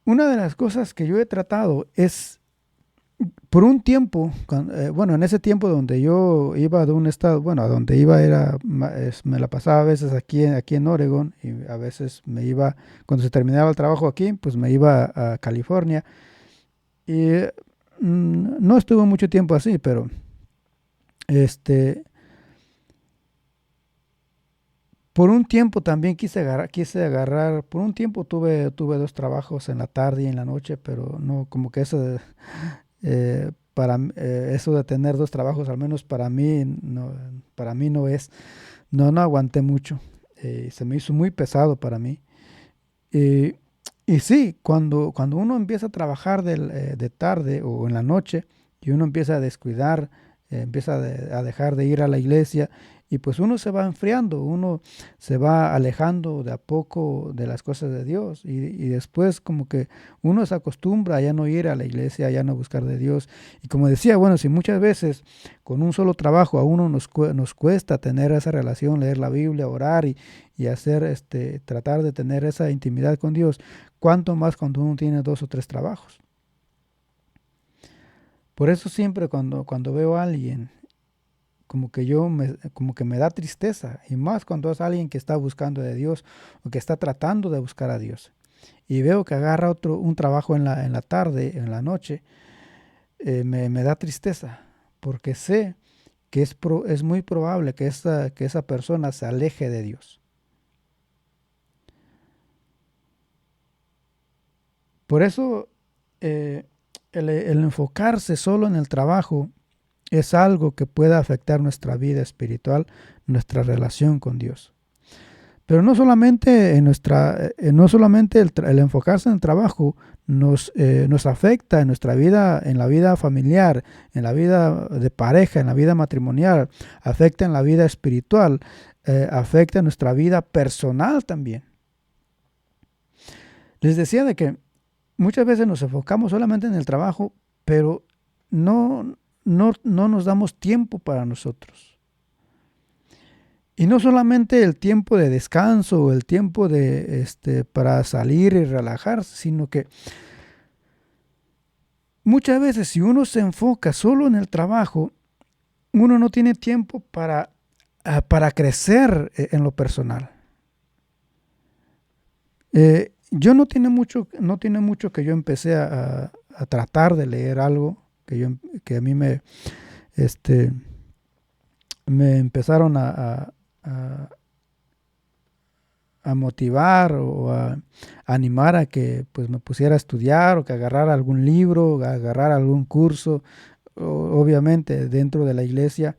Una de las cosas que yo he tratado es por un tiempo, bueno, en ese tiempo donde yo iba de un estado, bueno, a donde iba era, me la pasaba a veces aquí en Oregon y a veces me iba, cuando se terminaba el trabajo aquí, pues me iba a California y no estuve mucho tiempo así, pero este, por un tiempo también por un tiempo tuve dos trabajos en la tarde y en la noche, pero no, como que eso de tener dos trabajos, al menos para mí no es, no aguanté mucho, se me hizo muy pesado para mí. Y, y sí, cuando uno empieza a trabajar de tarde o en la noche y uno empieza a descuidar, a dejar de ir a la iglesia y pues uno se va enfriando, uno se va alejando de a poco de las cosas de Dios y después como que uno se acostumbra a ya no ir a la iglesia, a ya no buscar de Dios. Y como decía, bueno, si muchas veces con un solo trabajo a uno nos cuesta tener esa relación, leer la Biblia, orar y hacer tratar de tener esa intimidad con Dios, cuánto más cuando uno tiene dos o tres trabajos. Por eso siempre cuando veo a alguien como que me da tristeza y más cuando es alguien que está buscando de Dios o que está tratando de buscar a Dios y veo que agarra un trabajo en la tarde, en la noche, me da tristeza porque sé que es muy probable que esa persona se aleje de Dios. Por eso eh, el enfocarse solo en el trabajo es algo que puede afectar nuestra vida espiritual, nuestra relación con Dios. Pero no solamente no solamente el enfocarse en el trabajo nos afecta en nuestra vida, en la vida familiar, en la vida de pareja, en la vida matrimonial, afecta en la vida espiritual, afecta en nuestra vida personal también. Les decía de que muchas veces nos enfocamos solamente en el trabajo, pero no nos damos tiempo para nosotros. Y no solamente el tiempo de descanso o el tiempo para salir y relajarse, sino que muchas veces si uno se enfoca solo en el trabajo, uno no tiene tiempo para crecer en lo personal. No tiene mucho que yo empecé a tratar de leer algo que a mí este, me empezaron a- a motivar o a animar a que pues me pusiera a estudiar o que agarrara algún libro, agarrara algún curso, obviamente dentro de la iglesia.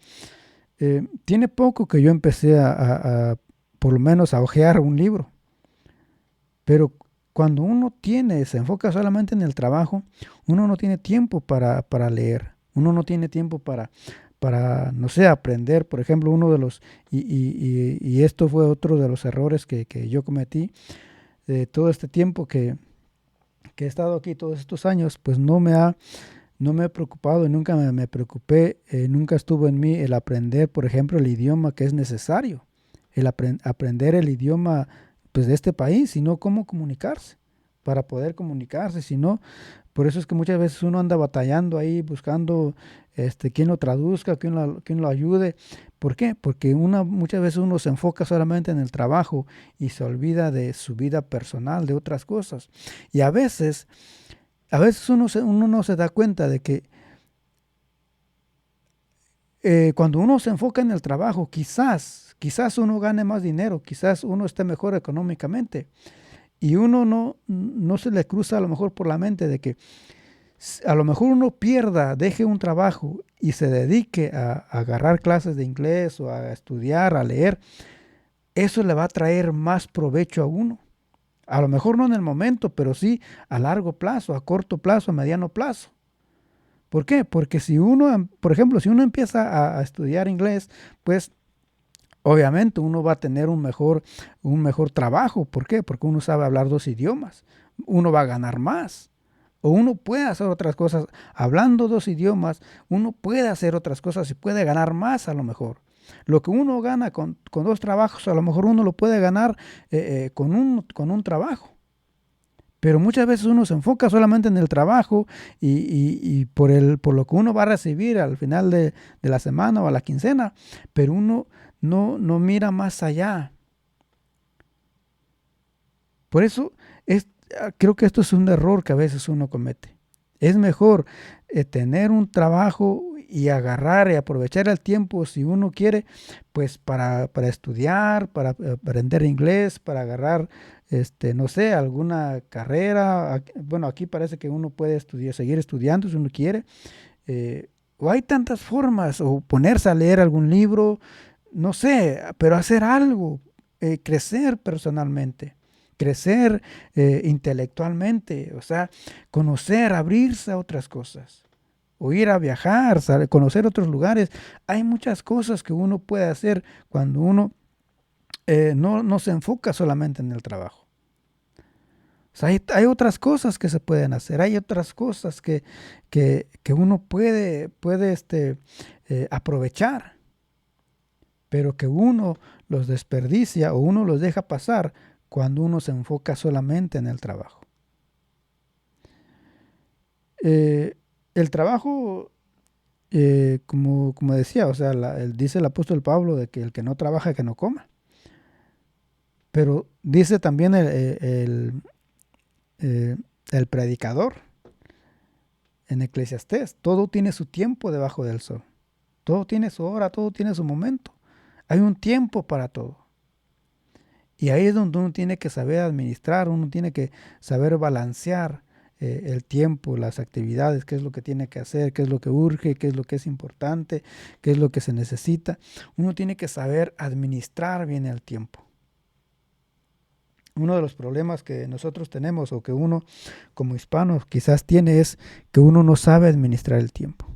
Tiene poco que yo empecé por lo menos a hojear un libro, pero cuando se enfoca solamente en el trabajo, uno no tiene tiempo para leer, uno no tiene tiempo no sé, aprender. Por ejemplo, y esto fue otro de los errores que yo cometí, todo este tiempo que he estado aquí, todos estos años, pues no me he preocupado y nunca me preocupé, nunca estuvo en mí el aprender, por ejemplo, el idioma que es necesario, aprender el idioma pues, de este país, sino cómo comunicarse, para poder comunicarse, si no, por eso es que muchas veces uno anda batallando ahí, buscando quién lo traduzca, quién lo ayude. ¿Por qué? Porque muchas veces uno se enfoca solamente en el trabajo y se olvida de su vida personal, de otras cosas. Y a veces uno no se da cuenta de que cuando uno se enfoca en el trabajo, quizás uno gane más dinero, quizás uno esté mejor económicamente. Y uno no se le cruza a lo mejor por la mente de que a lo mejor uno deje un trabajo y se dedique a agarrar clases de inglés o a estudiar, a leer. Eso le va a traer más provecho a uno. A lo mejor no en el momento, pero sí a largo plazo, a corto plazo, a mediano plazo. ¿Por qué? Porque por ejemplo, si uno empieza a estudiar inglés, pues obviamente uno va a tener un mejor trabajo. ¿Por qué? Porque uno sabe hablar dos idiomas. Uno va a ganar más. O uno puede hacer otras cosas. Hablando dos idiomas, uno puede hacer otras cosas y puede ganar más a lo mejor. Lo que uno gana con dos trabajos, a lo mejor uno lo puede ganar con un trabajo. Pero muchas veces uno se enfoca solamente en el trabajo y por lo que uno va a recibir al final de la semana o a la quincena, pero uno no mira más allá. Por eso creo que esto es un error que a veces uno comete. Es mejor tener un trabajo y agarrar y aprovechar el tiempo si uno quiere, pues para estudiar, para aprender inglés, para agarrar, no sé, alguna carrera. Bueno, aquí parece que uno puede estudiar, seguir estudiando si uno quiere. O hay tantas formas, o ponerse a leer algún libro, no sé, pero hacer algo, crecer personalmente, crecer intelectualmente, o sea, conocer, abrirse a otras cosas, o ir a viajar, conocer otros lugares. Hay muchas cosas que uno puede hacer cuando uno no se enfoca solamente en el trabajo. O sea, hay otras cosas que se pueden hacer, hay otras cosas que uno puede aprovechar, pero que uno los desperdicia o uno los deja pasar cuando uno se enfoca solamente en el trabajo. El trabajo, como decía, o sea, dice el apóstol Pablo de que el que no trabaja, que no coma. Pero dice también el predicador en Eclesiastés, todo tiene su tiempo debajo del sol. Todo tiene su hora, todo tiene su momento. Hay un tiempo para todo. Y ahí es donde uno tiene que saber administrar, uno tiene que saber balancear el tiempo, las actividades, qué es lo que tiene que hacer, qué es lo que urge, qué es lo que es importante, qué es lo que se necesita. Uno tiene que saber administrar bien el tiempo. Uno de los problemas que nosotros tenemos o que uno como hispano quizás tiene es que uno no sabe administrar el tiempo.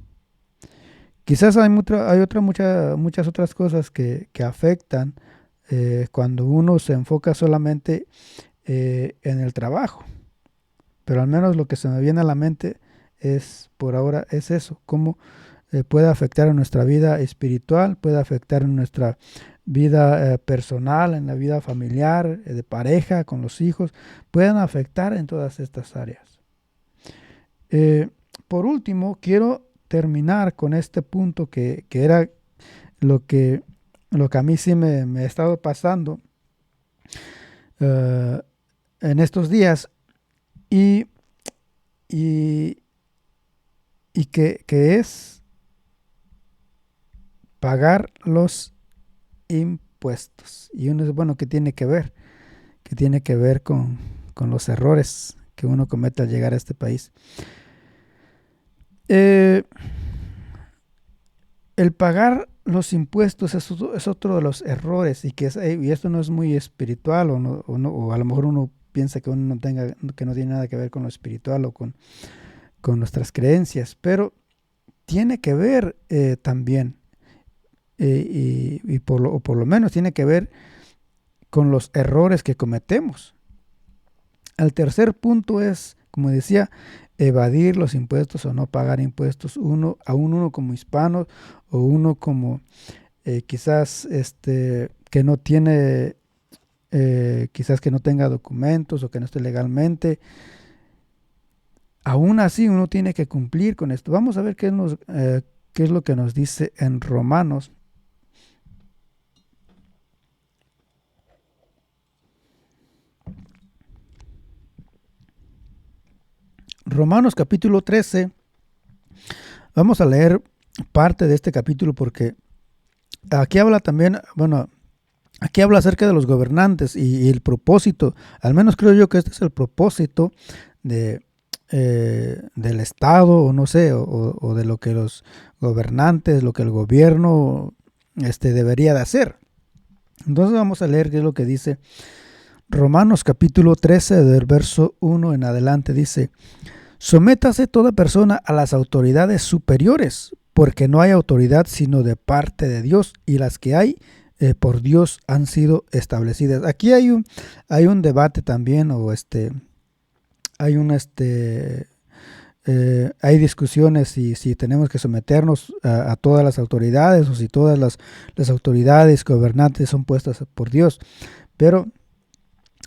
Quizás hay muchas otras cosas que afectan cuando uno se enfoca solamente en el trabajo. Pero al menos lo que se me viene a la mente por ahora es eso, cómo puede afectar en nuestra vida espiritual, puede afectar en nuestra vida personal, en la vida familiar, de pareja, con los hijos, pueden afectar en todas estas áreas. Por último, quiero terminar con este punto que era lo que a mí sí me ha estado pasando en estos días y que es pagar los impuestos. Y uno es bueno, ¿qué tiene que ver? Que tiene que ver con los errores que uno comete al llegar a este país. El pagar los impuestos es otro de los errores y esto no es muy espiritual o a lo mejor uno piensa que uno que no tiene nada que ver con lo espiritual o con nuestras creencias, pero tiene que ver también y por lo menos tiene que ver con los errores que cometemos. El tercer punto es, como decía, evadir los impuestos o no pagar impuestos. Uno como hispano o uno como quizás que no tiene, quizás que no tenga documentos o que no esté legalmente. Aún así uno tiene que cumplir con esto. Vamos a ver qué es lo que nos dice en Romanos. Romanos capítulo 13. Vamos a leer parte de este capítulo porque aquí habla también, bueno, aquí habla acerca de los gobernantes y el propósito, al menos creo yo que este es el propósito del Estado, o no sé, o de lo que los gobernantes, lo que el gobierno debería de hacer. Entonces vamos a leer qué es lo que dice Romanos capítulo 13 del verso 1 en adelante. Dice: sométase toda persona a las autoridades superiores, porque no hay autoridad sino de parte de Dios, y las que hay por Dios han sido establecidas. Aquí hay un debate también, hay discusiones si tenemos que someternos a todas las autoridades o si todas las autoridades gobernantes son puestas por Dios. Pero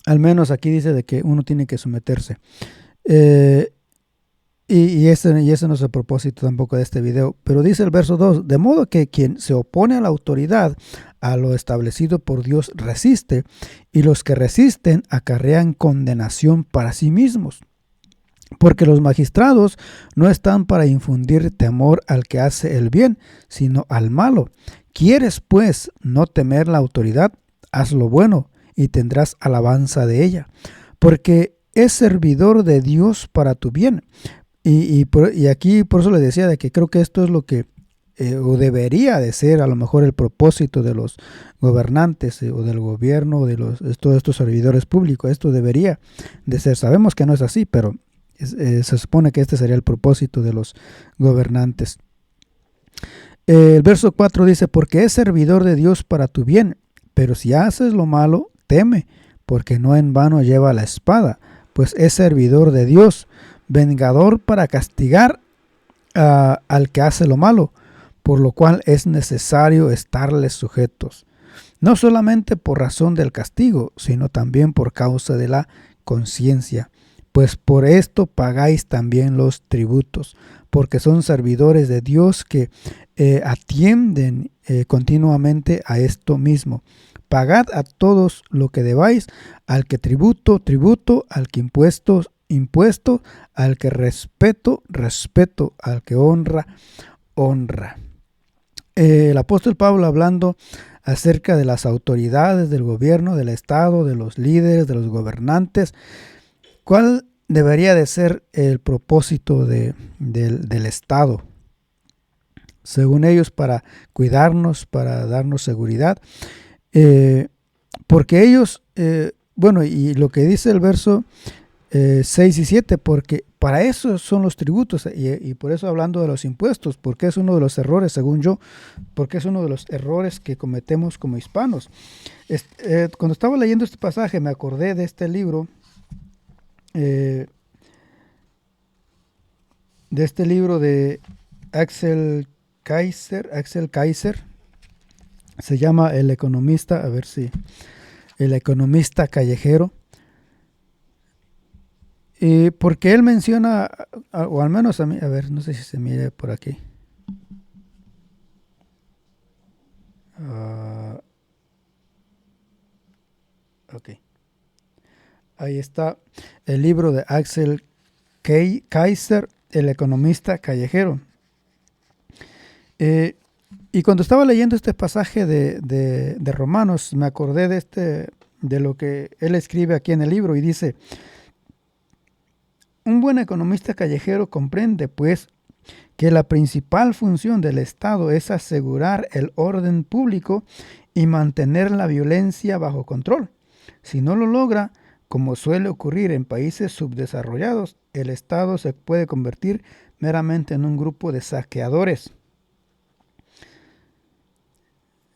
Al menos aquí dice de que uno tiene que someterse. Eh, y ese no es el propósito tampoco de este video. Pero dice el verso 2, de modo que quien se opone a la autoridad, a lo establecido por Dios, resiste, y los que resisten acarrean condenación para sí mismos. Porque los magistrados no están para infundir temor al que hace el bien, sino al malo. ¿Quieres, pues, no temer la autoridad? Haz lo bueno y tendrás alabanza de ella, porque es servidor de Dios para tu bien. Y aquí por eso les decía de que creo que esto es lo que o debería de ser a lo mejor el propósito de los gobernantes o del gobierno o de todos estos servidores públicos. Esto debería de ser. Sabemos que no es así, pero se supone que este sería el propósito de los gobernantes. El verso 4 dice, porque es servidor de Dios para tu bien, pero si haces lo malo, teme, porque no en vano lleva la espada, pues es servidor de Dios, vengador para castigar al que hace lo malo, por lo cual es necesario estarles sujetos, no solamente por razón del castigo, sino también por causa de la conciencia, pues por esto pagáis también los tributos, porque son servidores de Dios que atienden continuamente a esto mismo. Pagad a todos lo que debáis, al que tributo, tributo, al que impuesto, impuesto, al que respeto, respeto, al que honra, honra. El apóstol Pablo hablando acerca de las autoridades del gobierno, del Estado, de los líderes, de los gobernantes, ¿cuál debería de ser el propósito del Estado? Según ellos, para cuidarnos, para darnos seguridad, porque ellos, bueno, y lo que dice el verso 6 y 7, porque para eso son los tributos, y por eso hablando de los impuestos, porque es uno de los errores, según yo, porque es uno de los errores que cometemos como hispanos. Cuando estaba leyendo este pasaje me acordé de este libro, de Axel Kaiser, se llama El Economista, a ver si, El Economista Callejero, porque él menciona, o al menos a mí, a ver, no sé si se mire por aquí. Ok. Ahí está el libro de Axel Kaiser, El Economista Callejero. Y cuando estaba leyendo este pasaje de Romanos, me acordé de lo que él escribe aquí en el libro y dice, un buen economista callejero comprende, pues, que la principal función del Estado es asegurar el orden público y mantener la violencia bajo control. Si no lo logra, como suele ocurrir en países subdesarrollados, el Estado se puede convertir meramente en un grupo de saqueadores.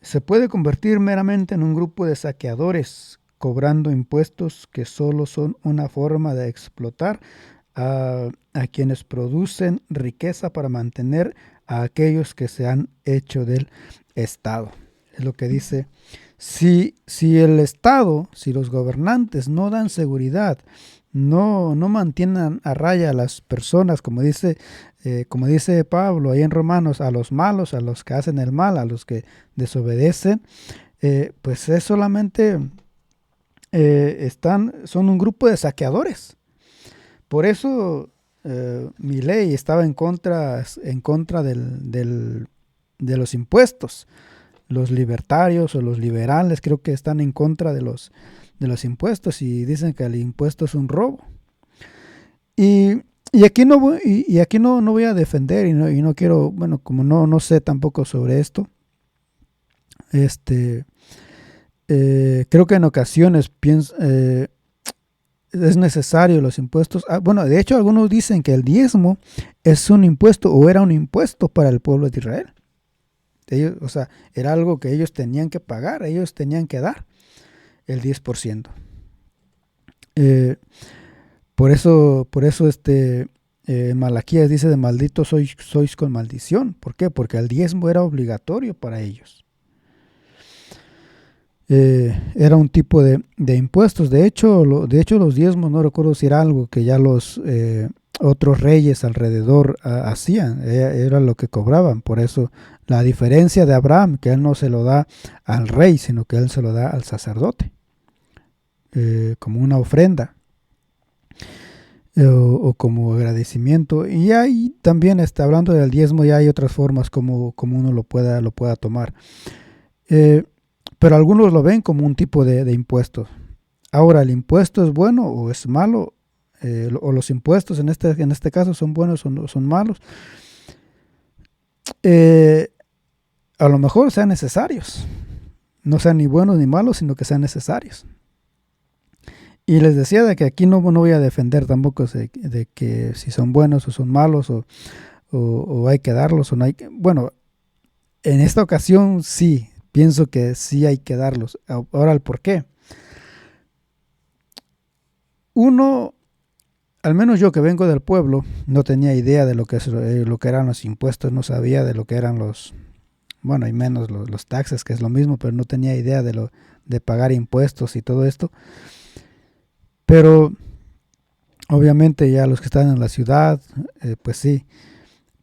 Se puede convertir meramente en un grupo de saqueadores, cobrando impuestos que solo son una forma de explotar a quienes producen riqueza para mantener a aquellos que se han hecho del Estado. Es lo que dice. Si el Estado, si los gobernantes no dan seguridad, no mantienen a raya a las personas, como dice Pablo ahí en Romanos, a los malos, a los que hacen el mal, a los que desobedecen, pues es solamente son un grupo de saqueadores. Por eso Milei estaba en contra de los impuestos. Los libertarios o los liberales creo que están en contra de los impuestos y dicen que el impuesto es un robo. Y aquí no voy a defender y no quiero, bueno, como no sé tampoco sobre esto. Creo que en ocasiones es necesario los impuestos. Bueno, de hecho algunos dicen que el diezmo es un impuesto o era un impuesto para el pueblo de Israel. Ellos, o sea, era algo que ellos tenían que pagar, ellos tenían que dar el 10%. Por eso Malaquías dice de malditos sois con maldición. ¿Por qué? Porque el diezmo era obligatorio para ellos. era un tipo de impuestos. De hecho, los diezmos, no recuerdo si era algo que ya los otros reyes alrededor hacían, era lo que cobraban. Por eso la diferencia de Abraham, que él no se lo da al rey, sino que él se lo da al sacerdote, como una ofrenda. O como agradecimiento. Y hay también, hablando del diezmo, ya hay otras formas como uno lo pueda tomar. Pero algunos lo ven como un tipo de impuesto. Ahora, ¿el impuesto es bueno o es malo? O los impuestos en este caso son buenos o son malos. A lo mejor sean necesarios. No sean ni buenos ni malos, sino que sean necesarios. Y les decía de que aquí no voy a defender tampoco de que si son buenos o son malos o hay que darlos o no hay que... Bueno, en esta ocasión sí, pienso que sí hay que darlos. Ahora, el por qué. Uno, al menos yo que vengo del pueblo, no tenía idea de lo que eran los impuestos, no sabía de lo que eran bueno, y menos los taxes, que es lo mismo, pero no tenía idea de pagar impuestos y todo esto. Pero obviamente ya los que están en la ciudad, pues sí.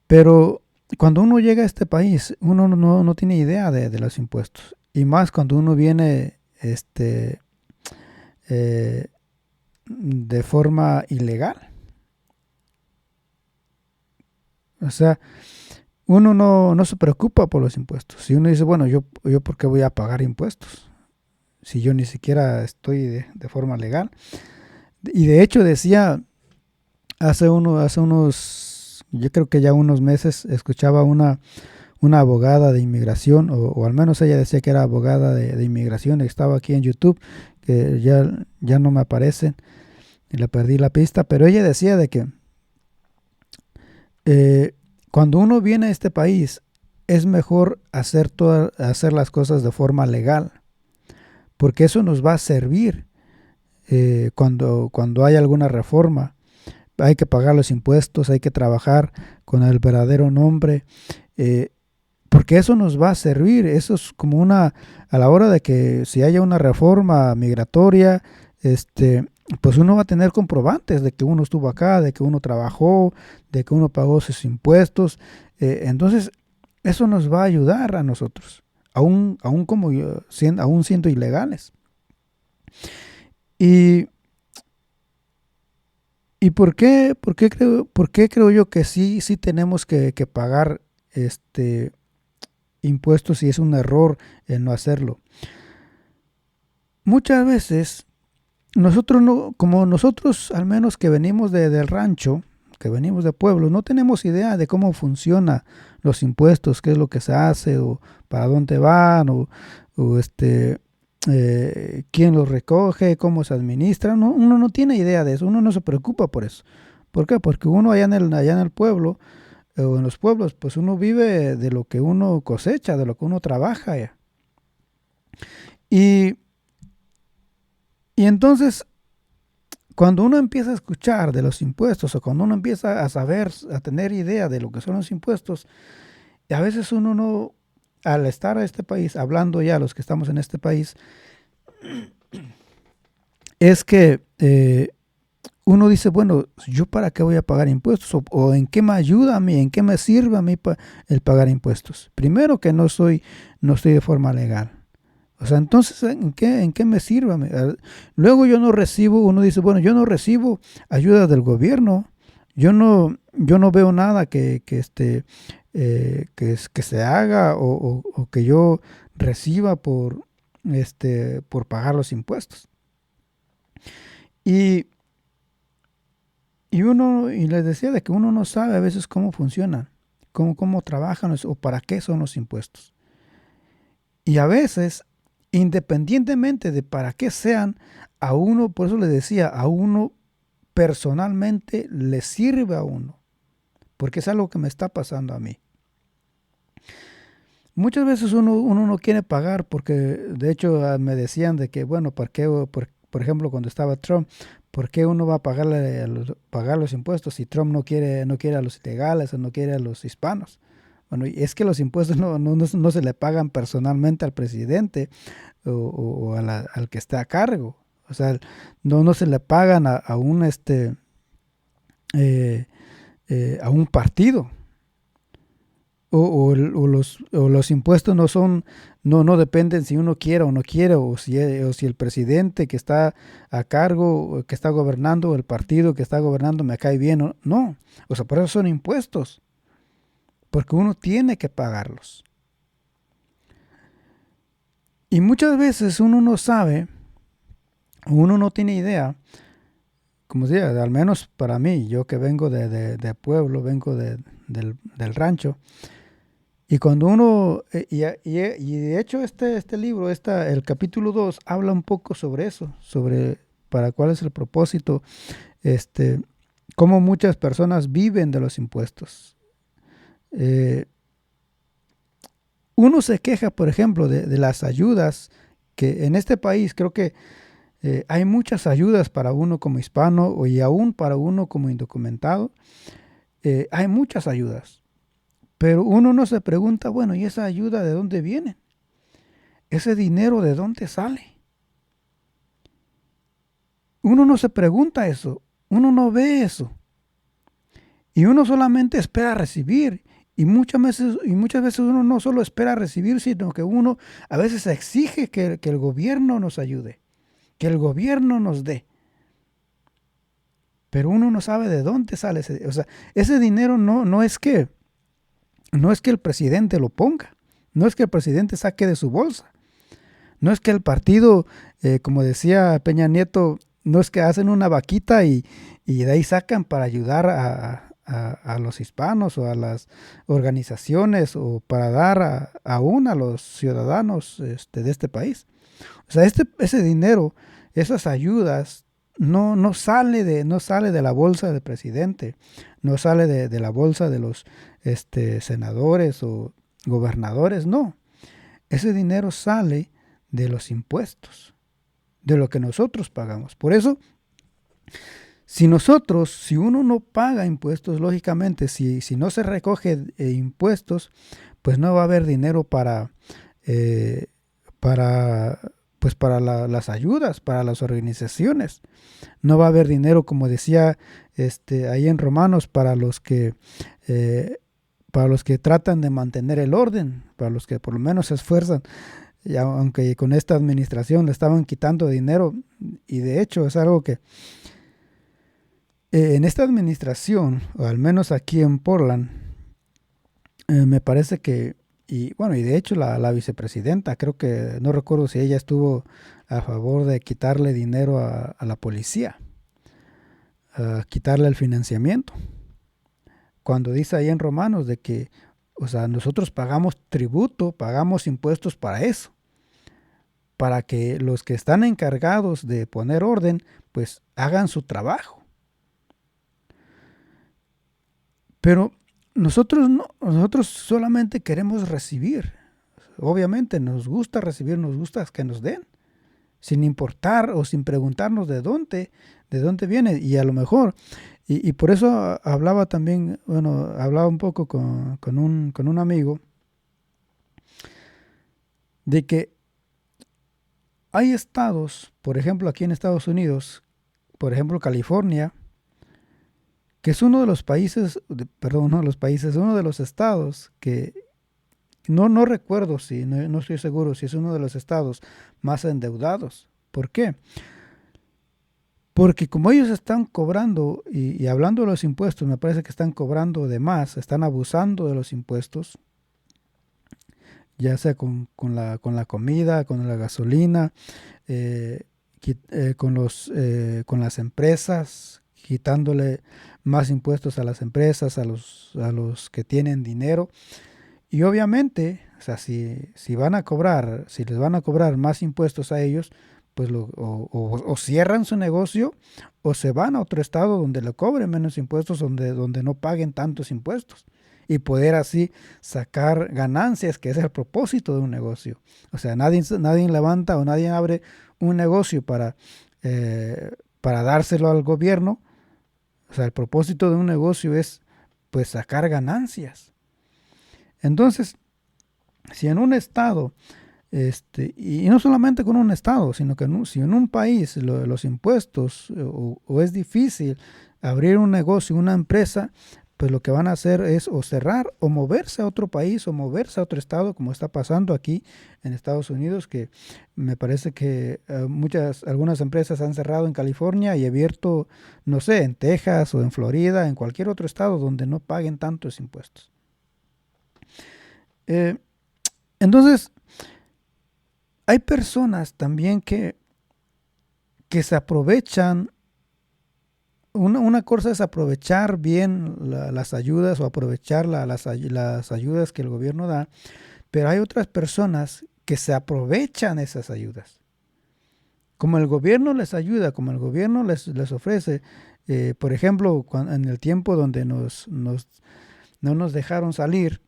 Pero cuando uno llega a este país, uno no tiene idea de los impuestos. Y más cuando uno viene de forma ilegal. O sea, uno no se preocupa por los impuestos. Si uno dice, bueno, yo ¿por qué voy a pagar impuestos? Si yo ni siquiera estoy de forma legal. Y de hecho decía, hace unos, yo creo que ya unos meses, escuchaba una abogada de inmigración, o al menos ella decía que era abogada de inmigración, estaba aquí en YouTube, que ya no me aparecen, y le perdí la pista, pero ella decía de que cuando uno viene a este país, es mejor hacer las cosas de forma legal, porque eso nos va a servir cuando hay alguna reforma. Hay que pagar los impuestos, hay que trabajar con el verdadero nombre, porque eso nos va a servir. Eso es como a la hora de que si haya una reforma migratoria, pues uno va a tener comprobantes de que uno estuvo acá, de que uno trabajó, de que uno pagó sus impuestos. Entonces, eso nos va a ayudar a nosotros, aún siendo ilegales. ¿Y por qué creo yo que sí tenemos que pagar impuestos si es un error en no hacerlo? Muchas veces nosotros al menos que venimos del rancho, que venimos de pueblo, no tenemos idea de cómo funcionan los impuestos, qué es lo que se hace o para dónde van o quién los recoge, cómo se administran. Uno no tiene idea de eso, uno no se preocupa por eso. ¿Por qué? Porque uno allá en el pueblo o en los pueblos, pues uno vive de lo que uno cosecha, de lo que uno trabaja allá. Y entonces, cuando uno empieza a escuchar de los impuestos o cuando uno empieza a saber, a tener idea de lo que son los impuestos, a veces uno no, al estar en este país, hablando ya los que estamos en este país, es que uno dice, bueno, ¿yo para qué voy a pagar impuestos? ¿O en qué me ayuda a mí? ¿En qué me sirve a mí el pagar impuestos? Primero que no estoy de forma legal. O sea, entonces, ¿en qué me sirve? Luego uno dice, bueno, yo no recibo ayuda del gobierno. Yo no veo nada que se haga o que yo reciba por pagar los impuestos. Y les decía de que uno no sabe a veces cómo funcionan, cómo trabajan o para qué son los impuestos. Y a veces, independientemente de para qué sean, a uno, por eso les decía, a uno personalmente le sirve a uno, porque es algo que me está pasando a mí. Muchas veces uno no quiere pagar porque, de hecho, me decían de que, bueno, por ejemplo, cuando estaba Trump, ¿por qué uno va a pagar los impuestos si Trump no quiere a los ilegales o no quiere a los hispanos? Bueno, y es que los impuestos no se le pagan personalmente al presidente o al que está a cargo. O sea, no se le pagan eh, a un partido. O los impuestos no dependen si uno quiere o no quiere, o si el presidente que está a cargo, o que está gobernando, o el partido que está gobernando me cae bien. No, o sea, por eso son impuestos, porque uno tiene que pagarlos. Y muchas veces uno no sabe, uno no tiene idea, como decía, al menos para mí, yo que vengo de pueblo, vengo del rancho. Y cuando uno, y de hecho este libro, el capítulo 2 habla un poco sobre eso, sobre para cuál es el propósito, este, cómo muchas personas viven de los impuestos. Eh, Uno se queja, por ejemplo, de las ayudas, que en este país creo que hay muchas ayudas para uno como hispano y aún para uno como indocumentado. Hay muchas ayudas, pero uno no se pregunta, bueno, ¿y esa ayuda de dónde viene? ¿Ese dinero de dónde sale? Uno no se pregunta eso, uno no ve eso. Y uno solamente espera recibir. Y muchas veces uno no solo espera recibir, sino que uno a veces exige que el gobierno nos ayude, que el gobierno nos dé. Pero uno no sabe de dónde sale ese, o sea, ese dinero no es que el presidente lo ponga, no es que el presidente saque de su bolsa. No es que el partido, como decía Peña Nieto, no es que hacen una vaquita y de ahí sacan para ayudar a los hispanos o a las organizaciones o para dar aún a los ciudadanos de este país. O sea, ese dinero, esas ayudas, no sale de la bolsa del presidente, no sale de la bolsa de los senadores o gobernadores, no. Ese dinero sale de los impuestos, de lo que nosotros pagamos. Por eso, si uno no paga impuestos, lógicamente, si no se recoge impuestos, pues no va a haber dinero eh, para, para las ayudas, para las organizaciones. No va a haber dinero, como decía ahí en Romanos, eh, para los que tratan de mantener el orden, para los que por lo menos se esfuerzan. Y aunque con esta administración le estaban quitando dinero, y de hecho es algo que en esta administración, o al menos aquí en Portland, me parece que, y bueno, y de hecho la vicepresidenta, creo que, no recuerdo si ella estuvo a favor de quitarle dinero a la policía, a quitarle el financiamiento, cuando dice ahí en Romanos de que, o sea, nosotros pagamos tributo, pagamos impuestos para eso, para que los que están encargados de poner orden, pues hagan su trabajo. Pero nosotros solamente queremos recibir. Obviamente nos gusta recibir, nos gusta que nos den, sin importar o sin preguntarnos de dónde viene. Y a lo mejor, y por eso hablaba también, bueno, hablaba un poco con un amigo, de que hay estados, por ejemplo aquí en Estados Unidos, por ejemplo California, que es uno de los países, perdón, uno de los países, uno de los estados que no recuerdo si, no estoy seguro si es uno de los estados más endeudados. ¿Por qué? Porque como ellos están cobrando, y hablando de los impuestos, me parece que están cobrando de más, están abusando de los impuestos, ya sea con la comida, con la gasolina, eh, con las empresas, quitándole más impuestos a las empresas, a los que tienen dinero. Y obviamente, o sea, si van a cobrar, si les van a cobrar más impuestos a ellos, pues o cierran su negocio o se van a otro estado donde le cobren menos impuestos, donde no paguen tantos impuestos y poder así sacar ganancias, que es el propósito de un negocio. O sea, nadie levanta o nadie abre un negocio para dárselo al gobierno. O sea, el propósito de un negocio es pues sacar ganancias. Entonces, si en un estado, y no solamente con un estado, sino que si en un país los impuestos o es difícil abrir un negocio, una empresa, pues lo que van a hacer es o cerrar o moverse a otro país o moverse a otro estado, como está pasando aquí en Estados Unidos, que me parece que algunas empresas han cerrado en California y abierto, no sé, en Texas o en Florida, en cualquier otro estado donde no paguen tantos impuestos. Eh, entonces, hay personas también que se aprovechan. Una cosa es aprovechar bien las ayudas o aprovechar las ayudas que el gobierno da, pero hay otras personas que se aprovechan esas ayudas. Como el gobierno les ayuda, como el gobierno les ofrece, por ejemplo, en el tiempo donde no nos dejaron salir,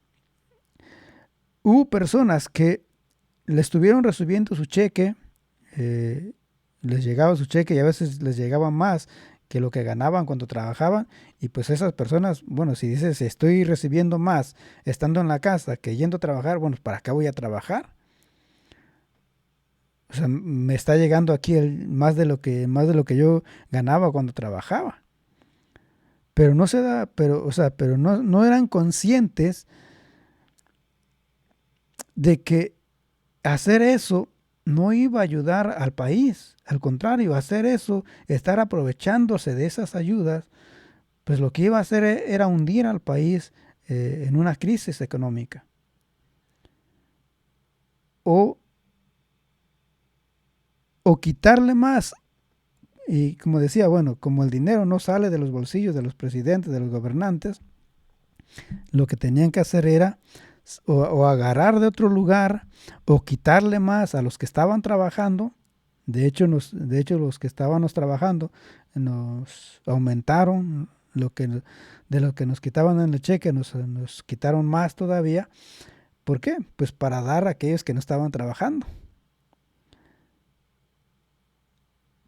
hubo personas que le estuvieron recibiendo su cheque, eh, les llegaba su cheque y a veces les llegaba más que lo que ganaban cuando trabajaban, y pues esas personas, bueno, si dices estoy recibiendo más estando en la casa que yendo a trabajar, bueno, ¿para qué voy a trabajar? O sea, me está llegando aquí más de lo que yo ganaba cuando trabajaba. Pero no se da, pero, o sea, pero no eran conscientes de que hacer eso no iba a ayudar al país. Al contrario, hacer eso, estar aprovechándose de esas ayudas, pues lo que iba a hacer era hundir al país en una crisis económica. O, o quitarle más. Y como decía, bueno, como el dinero no sale de los bolsillos de los presidentes, de los gobernantes, lo que tenían que hacer era o agarrar de otro lugar o quitarle más a los que estaban trabajando. De hecho los que estábamos trabajando nos aumentaron de lo que nos quitaban en el cheque, nos quitaron más todavía. ¿Por qué? Pues para dar a aquellos que no estaban trabajando.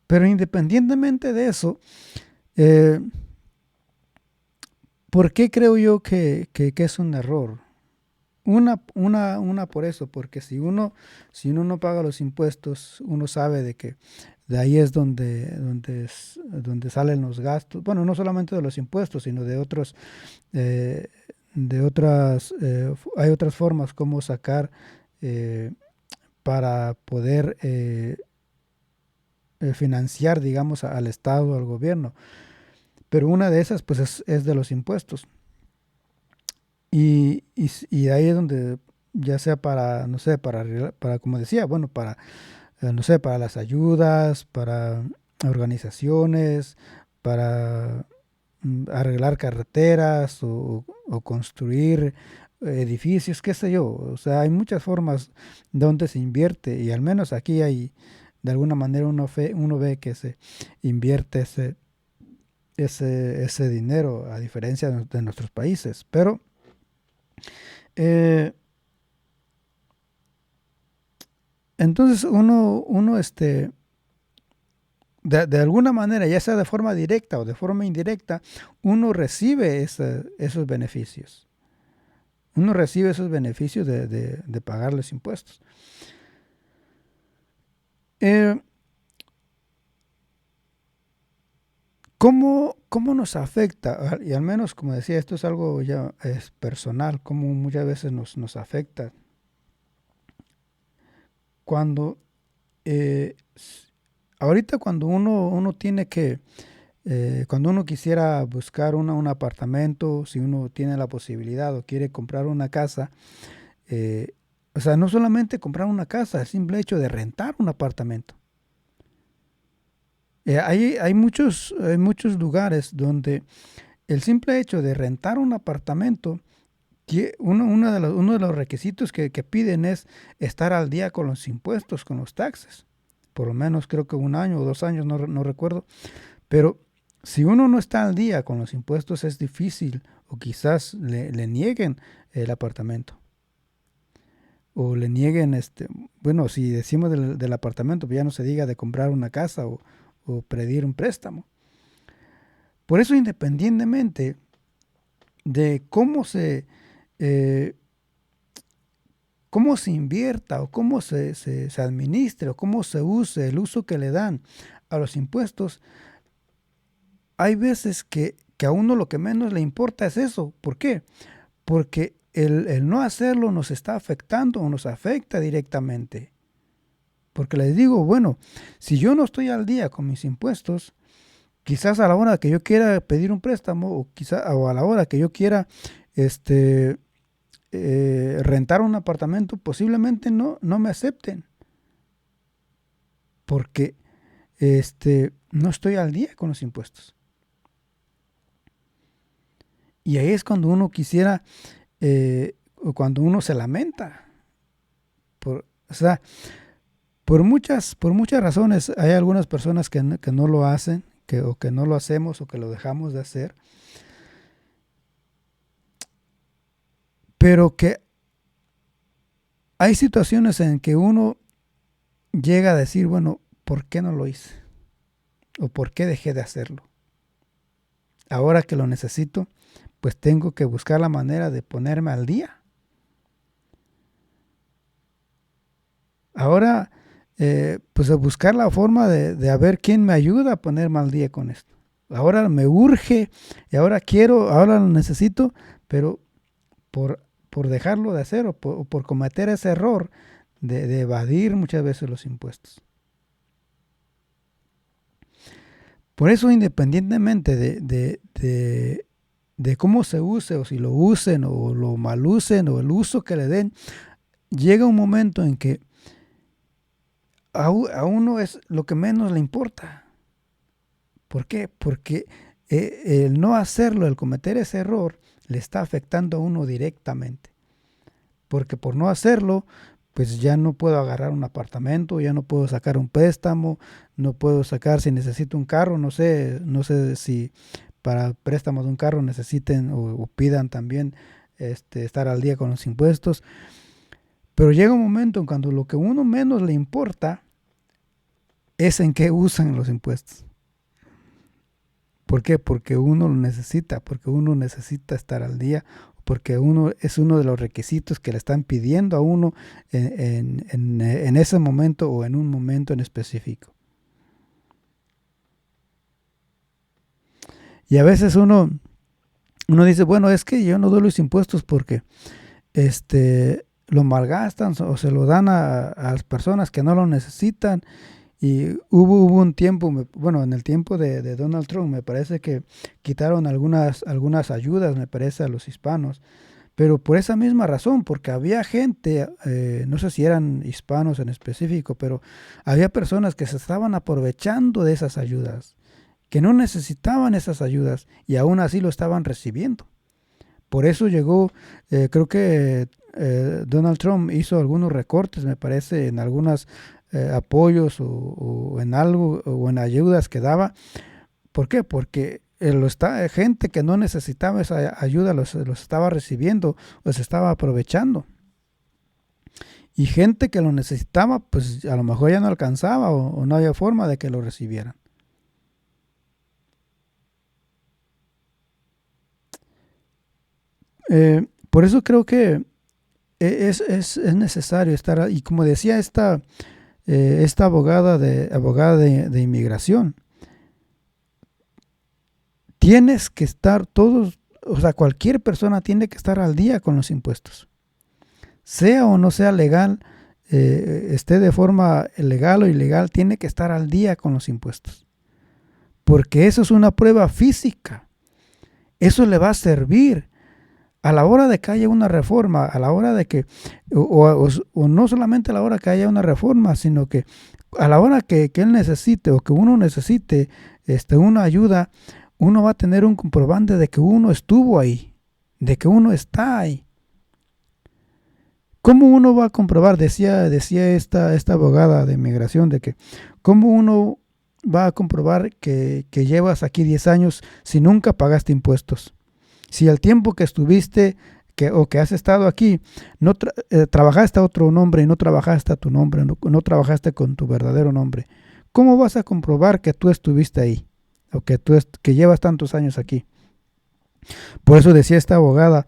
Pero independientemente de eso, eh, ¿por qué creo yo que es un error? Una por eso, porque si uno no paga los impuestos, uno sabe de que de ahí es donde salen los gastos. Bueno, no solamente de los impuestos, sino eh, hay otras formas como sacar eh, para poder financiar, digamos, al Estado, al gobierno. Pero una de esas, pues, es de los impuestos. Y ahí es donde, ya sea para, no sé, para como decía, bueno, para, no sé, para las ayudas, para organizaciones, para arreglar carreteras o construir edificios, qué sé yo. O sea, hay muchas formas donde se invierte y al menos aquí hay, de alguna manera uno ve que se invierte ese dinero a diferencia de nuestros países. Pero eh, entonces de alguna manera, ya sea de forma directa o de forma indirecta, uno recibe esos beneficios. Uno recibe esos beneficios de pagar los impuestos. Eh, ¿Cómo nos afecta? Y al menos, como decía, esto es algo ya es personal, cómo muchas veces nos afecta cuando eh, ahorita cuando uno tiene cuando uno quisiera buscar un apartamento, si uno tiene la posibilidad o quiere comprar una casa, eh, o sea, no solamente comprar una casa, el simple hecho de rentar un apartamento. Hay muchos lugares donde el simple hecho de rentar un apartamento, uno de los requisitos que piden es estar al día con los impuestos, con los taxes. Por lo menos creo que un año o 2 años, no recuerdo. Pero si uno no está al día con los impuestos es difícil o quizás le nieguen el apartamento. O le nieguen, bueno, si decimos del apartamento, pues ya no se diga de comprar una casa o pedir un préstamo. Por eso, independientemente de cómo eh, cómo se invierta o cómo se administre o cómo se use, el uso que le dan a los impuestos, hay veces que a uno lo que menos le importa es eso. ¿Por qué? Porque el no hacerlo nos está afectando o nos afecta directamente. Porque les digo, bueno, si yo no estoy al día con mis impuestos, quizás a la hora que yo quiera pedir un préstamo o a la hora que yo quiera rentar un apartamento, posiblemente no me acepten. Porque no estoy al día con los impuestos. Y ahí es cuando uno quisiera, o cuando uno se lamenta. O sea, por muchas razones, hay algunas personas que no lo hacen, o que no lo hacemos, o que lo dejamos de hacer. Pero que hay situaciones en que uno llega a decir, bueno, ¿por qué no lo hice? ¿O por qué dejé de hacerlo? Ahora que lo necesito, pues tengo que buscar la manera de ponerme al día. Ahora, pues a buscar la forma de a ver quién me ayuda a ponerme al día con esto. Ahora me urge y ahora lo necesito, pero por dejarlo de hacer o por cometer ese error de evadir muchas veces los impuestos. Por eso, independientemente de cómo se use, o si lo usen o lo mal usen, o el uso que le den, llega un momento en que a uno es lo que menos le importa. ¿Por qué? Porque el no hacerlo, el cometer ese error, le está afectando a uno directamente. Porque por no hacerlo, pues ya no puedo agarrar un apartamento, ya no puedo sacar un préstamo, no puedo sacar, si necesito un carro, no sé si para préstamos de un carro necesiten o pidan también estar al día con los impuestos. Pero llega un momento en cuando lo que a uno menos le importa es en qué usan los impuestos. ¿Por qué? Porque uno lo necesita, porque uno necesita estar al día, porque es uno de los requisitos que le están pidiendo a uno en ese momento o en un momento en específico. Y a veces uno dice, bueno, es que yo no doy los impuestos porque lo malgastan o se lo dan a las personas que no lo necesitan. Y hubo un tiempo, bueno, en el tiempo de Donald Trump, me parece que quitaron algunas ayudas, me parece, a los hispanos. Pero por esa misma razón, porque había gente, no sé si eran hispanos en específico, pero había personas que se estaban aprovechando de esas ayudas, que no necesitaban esas ayudas y aún así lo estaban recibiendo. Por eso llegó, creo que Donald Trump hizo algunos recortes, me parece, en algunas apoyos o en algo o en ayudas que daba. ¿Por qué? Porque gente que no necesitaba esa ayuda los estaba recibiendo, los estaba aprovechando. Y gente que lo necesitaba, pues a lo mejor ya no alcanzaba o no había forma de que lo recibieran. Por eso creo que es necesario estar, y como decía esta abogada de inmigración, tienes que estar cualquier persona tiene que estar al día con los impuestos. Sea o no sea legal, esté de forma legal o ilegal, tiene que estar al día con los impuestos. Porque eso es una prueba física. Eso le va a servir a la hora de que haya una reforma, a la hora de que, o no solamente a la hora que haya una reforma, sino que a la hora que él necesite o que uno necesite una ayuda, uno va a tener un comprobante de que uno estuvo ahí, de que uno está ahí. ¿Cómo uno va a comprobar? Decía esta abogada de inmigración, de que ¿cómo uno va a comprobar que llevas aquí 10 años si nunca pagaste impuestos? Si el tiempo que estuviste o que has estado aquí, no trabajaste a otro nombre y no trabajaste a tu nombre, no trabajaste con tu verdadero nombre, ¿cómo vas a comprobar que tú estuviste ahí? O que llevas tantos años aquí. Por eso decía esta abogada,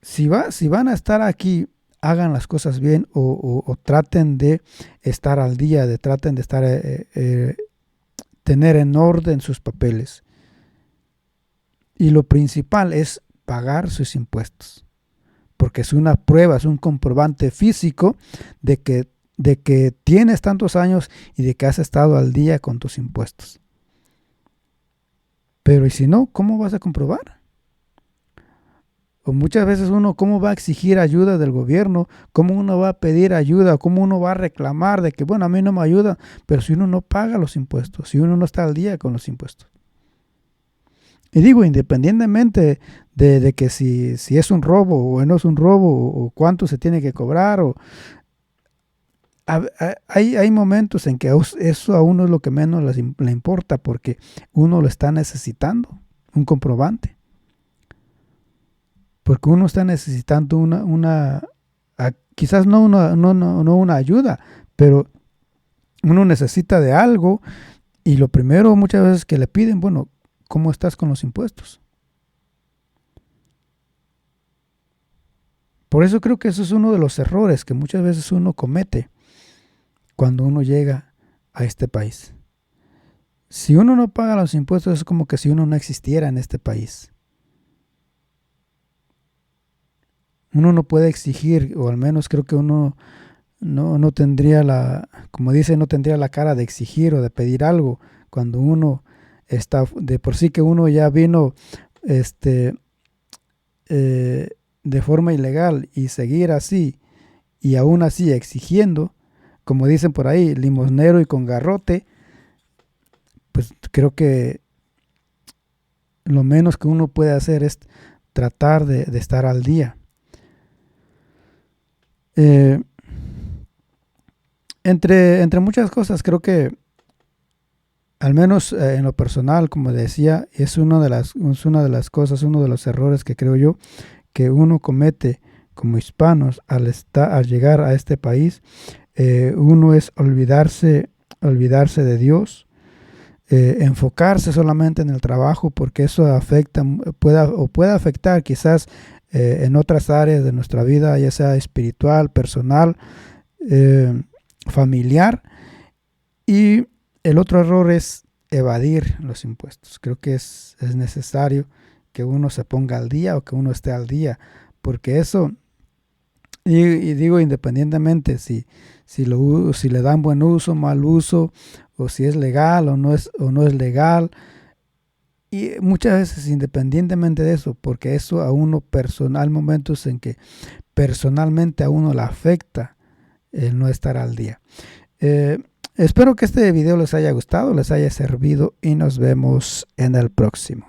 si van a estar aquí, hagan las cosas bien o traten de estar al día, traten de estar, tener en orden sus papeles. Y lo principal es pagar sus impuestos, porque es una prueba, es un comprobante físico de que tienes tantos años y de que has estado al día con tus impuestos. Pero ¿y si no? ¿Cómo vas a comprobar? O muchas veces uno, ¿cómo va a exigir ayuda del gobierno? ¿Cómo uno va a pedir ayuda? ¿Cómo uno va a reclamar de que, bueno, a mí no me ayuda? Pero si uno no paga los impuestos, si uno no está al día con los impuestos. Y digo, independientemente de que si es un robo o no es un robo, o cuánto se tiene que cobrar, hay momentos en que eso a uno es lo que menos le importa, porque uno lo está necesitando, un comprobante. Porque uno está necesitando quizás no una ayuda, pero uno necesita de algo, y lo primero muchas veces que le piden, bueno, ¿cómo estás con los impuestos? Por eso creo que eso es uno de los errores que muchas veces uno comete cuando uno llega a este país. Si uno no paga los impuestos, es como que si uno no existiera en este país. Uno no puede exigir, o al menos creo que uno no tendría como dice, no tendría la cara de exigir o de pedir algo cuando uno está, de por sí que uno ya vino de forma ilegal, y seguir así y aún así exigiendo, como dicen por ahí, limosnero y con garrote, pues creo que lo menos que uno puede hacer es tratar de estar al día. Entre muchas cosas, creo que al menos en lo personal, como decía, es una de las cosas, uno de los errores que creo yo que uno comete como hispanos al llegar a este país. Uno es olvidarse de Dios, enfocarse solamente en el trabajo, porque eso puede afectar quizás en otras áreas de nuestra vida, ya sea espiritual, personal, familiar. Y el otro error es evadir los impuestos. Creo que es necesario que uno se ponga al día, o que uno esté al día, porque eso, y digo independientemente si le dan buen uso, mal uso, o si es legal o no es legal, y muchas veces independientemente de eso, porque eso a uno personal, momentos en que personalmente a uno le afecta el no estar al día. Espero que este video les haya gustado, les haya servido, y nos vemos en el próximo.